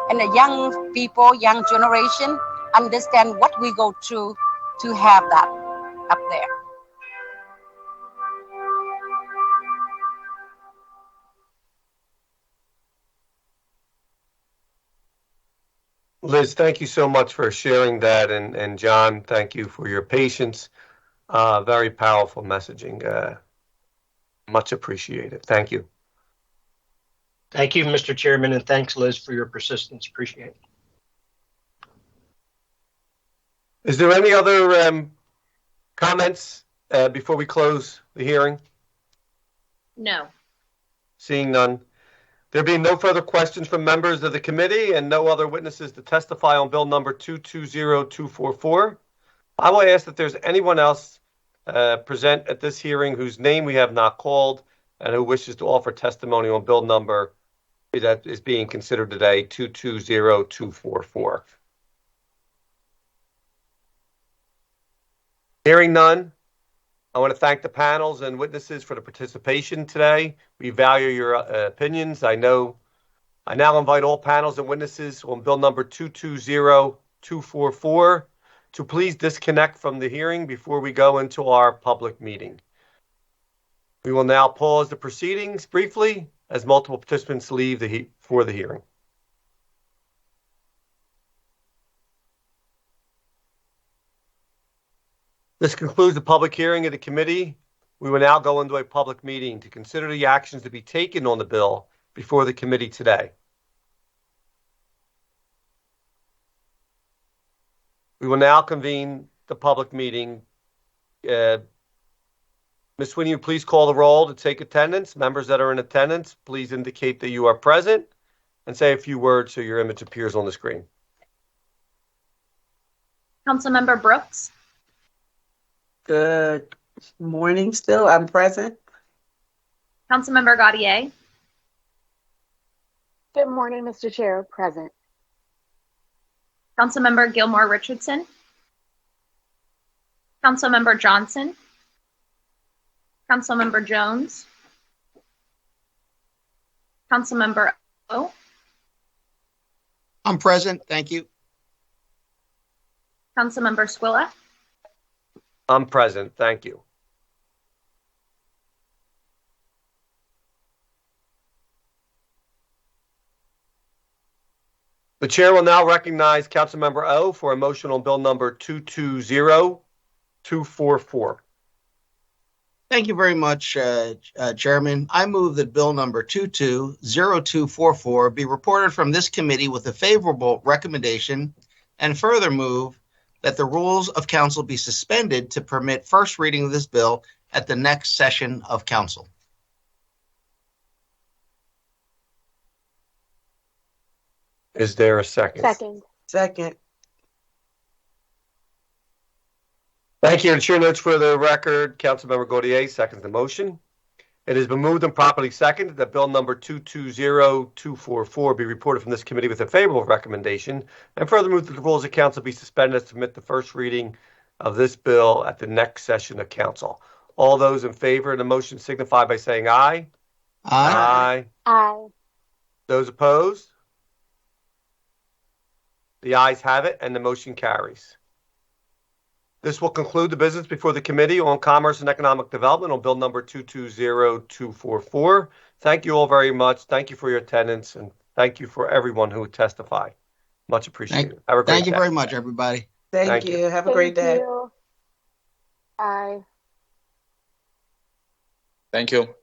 and the young people, young generation, understand what we go through to have that up there. Liz, thank you so much for sharing that. And John, thank you for your patience. Very powerful messaging. Much appreciated. Thank you. Thank you, Mr. Chairman, and thanks, Liz, for your persistence. Appreciate it. Is there any other comments before we close the hearing? No. Seeing none. There being no further questions from members of the committee and no other witnesses to testify on bill number 220244, I will ask that there's anyone else present at this hearing whose name we have not called and who wishes to offer testimony on bill number that is being considered today, 220244. Hearing none, I want to thank the panels and witnesses for the participation today. We value your opinions. I now invite all panels and witnesses on bill number 220244 to please disconnect from the hearing before we go into our public meeting. We will now pause the proceedings briefly as multiple participants leave for the hearing. This concludes the public hearing of the committee. We will now go into a public meeting to consider the actions to be taken on the bill before the committee today. We will now convene the public meeting. Ms. Sweeney, please call the roll to take attendance. Members that are in attendance, please indicate that you are present and say a few words so your image appears on the screen. Councilmember Brooks. Good morning still. I'm present. Councilmember Gaudier. Good morning, Mr. Chair. Present. Councilmember Gilmore Richardson. Councilmember Johnson. Councilmember Jones. Councilmember O. I'm present. Thank you. Councilmember Squilla. I'm present. Thank you. The chair will now recognize Councilmember O for a motion on bill number 220244. Thank you very much, Chairman. I move that bill number 220244 be reported from this committee with a favorable recommendation, and further move that the rules of council be suspended to permit first reading of this bill at the next session of council. Is there a second? Second. Second. Thank you. And chair notes for the record, Councilmember Gaudier seconds the motion. It has been moved and properly seconded that bill number 220244 be reported from this committee with a favorable recommendation, and further move that the rules of council be suspended to permit the first reading of this bill at the next session of council. All those in favor of the motion signify by saying aye. Aye. Aye. Those opposed? The ayes have it, and the motion carries. This will conclude the business before the Committee on Commerce and Economic Development on bill number 220244. Thank you all very much. Thank you for your attendance, and thank you for everyone who would testify. Much appreciated. Have a great day. Thank you very much, everybody. Thank you. Have a great day. Thank you. Aye. Thank you.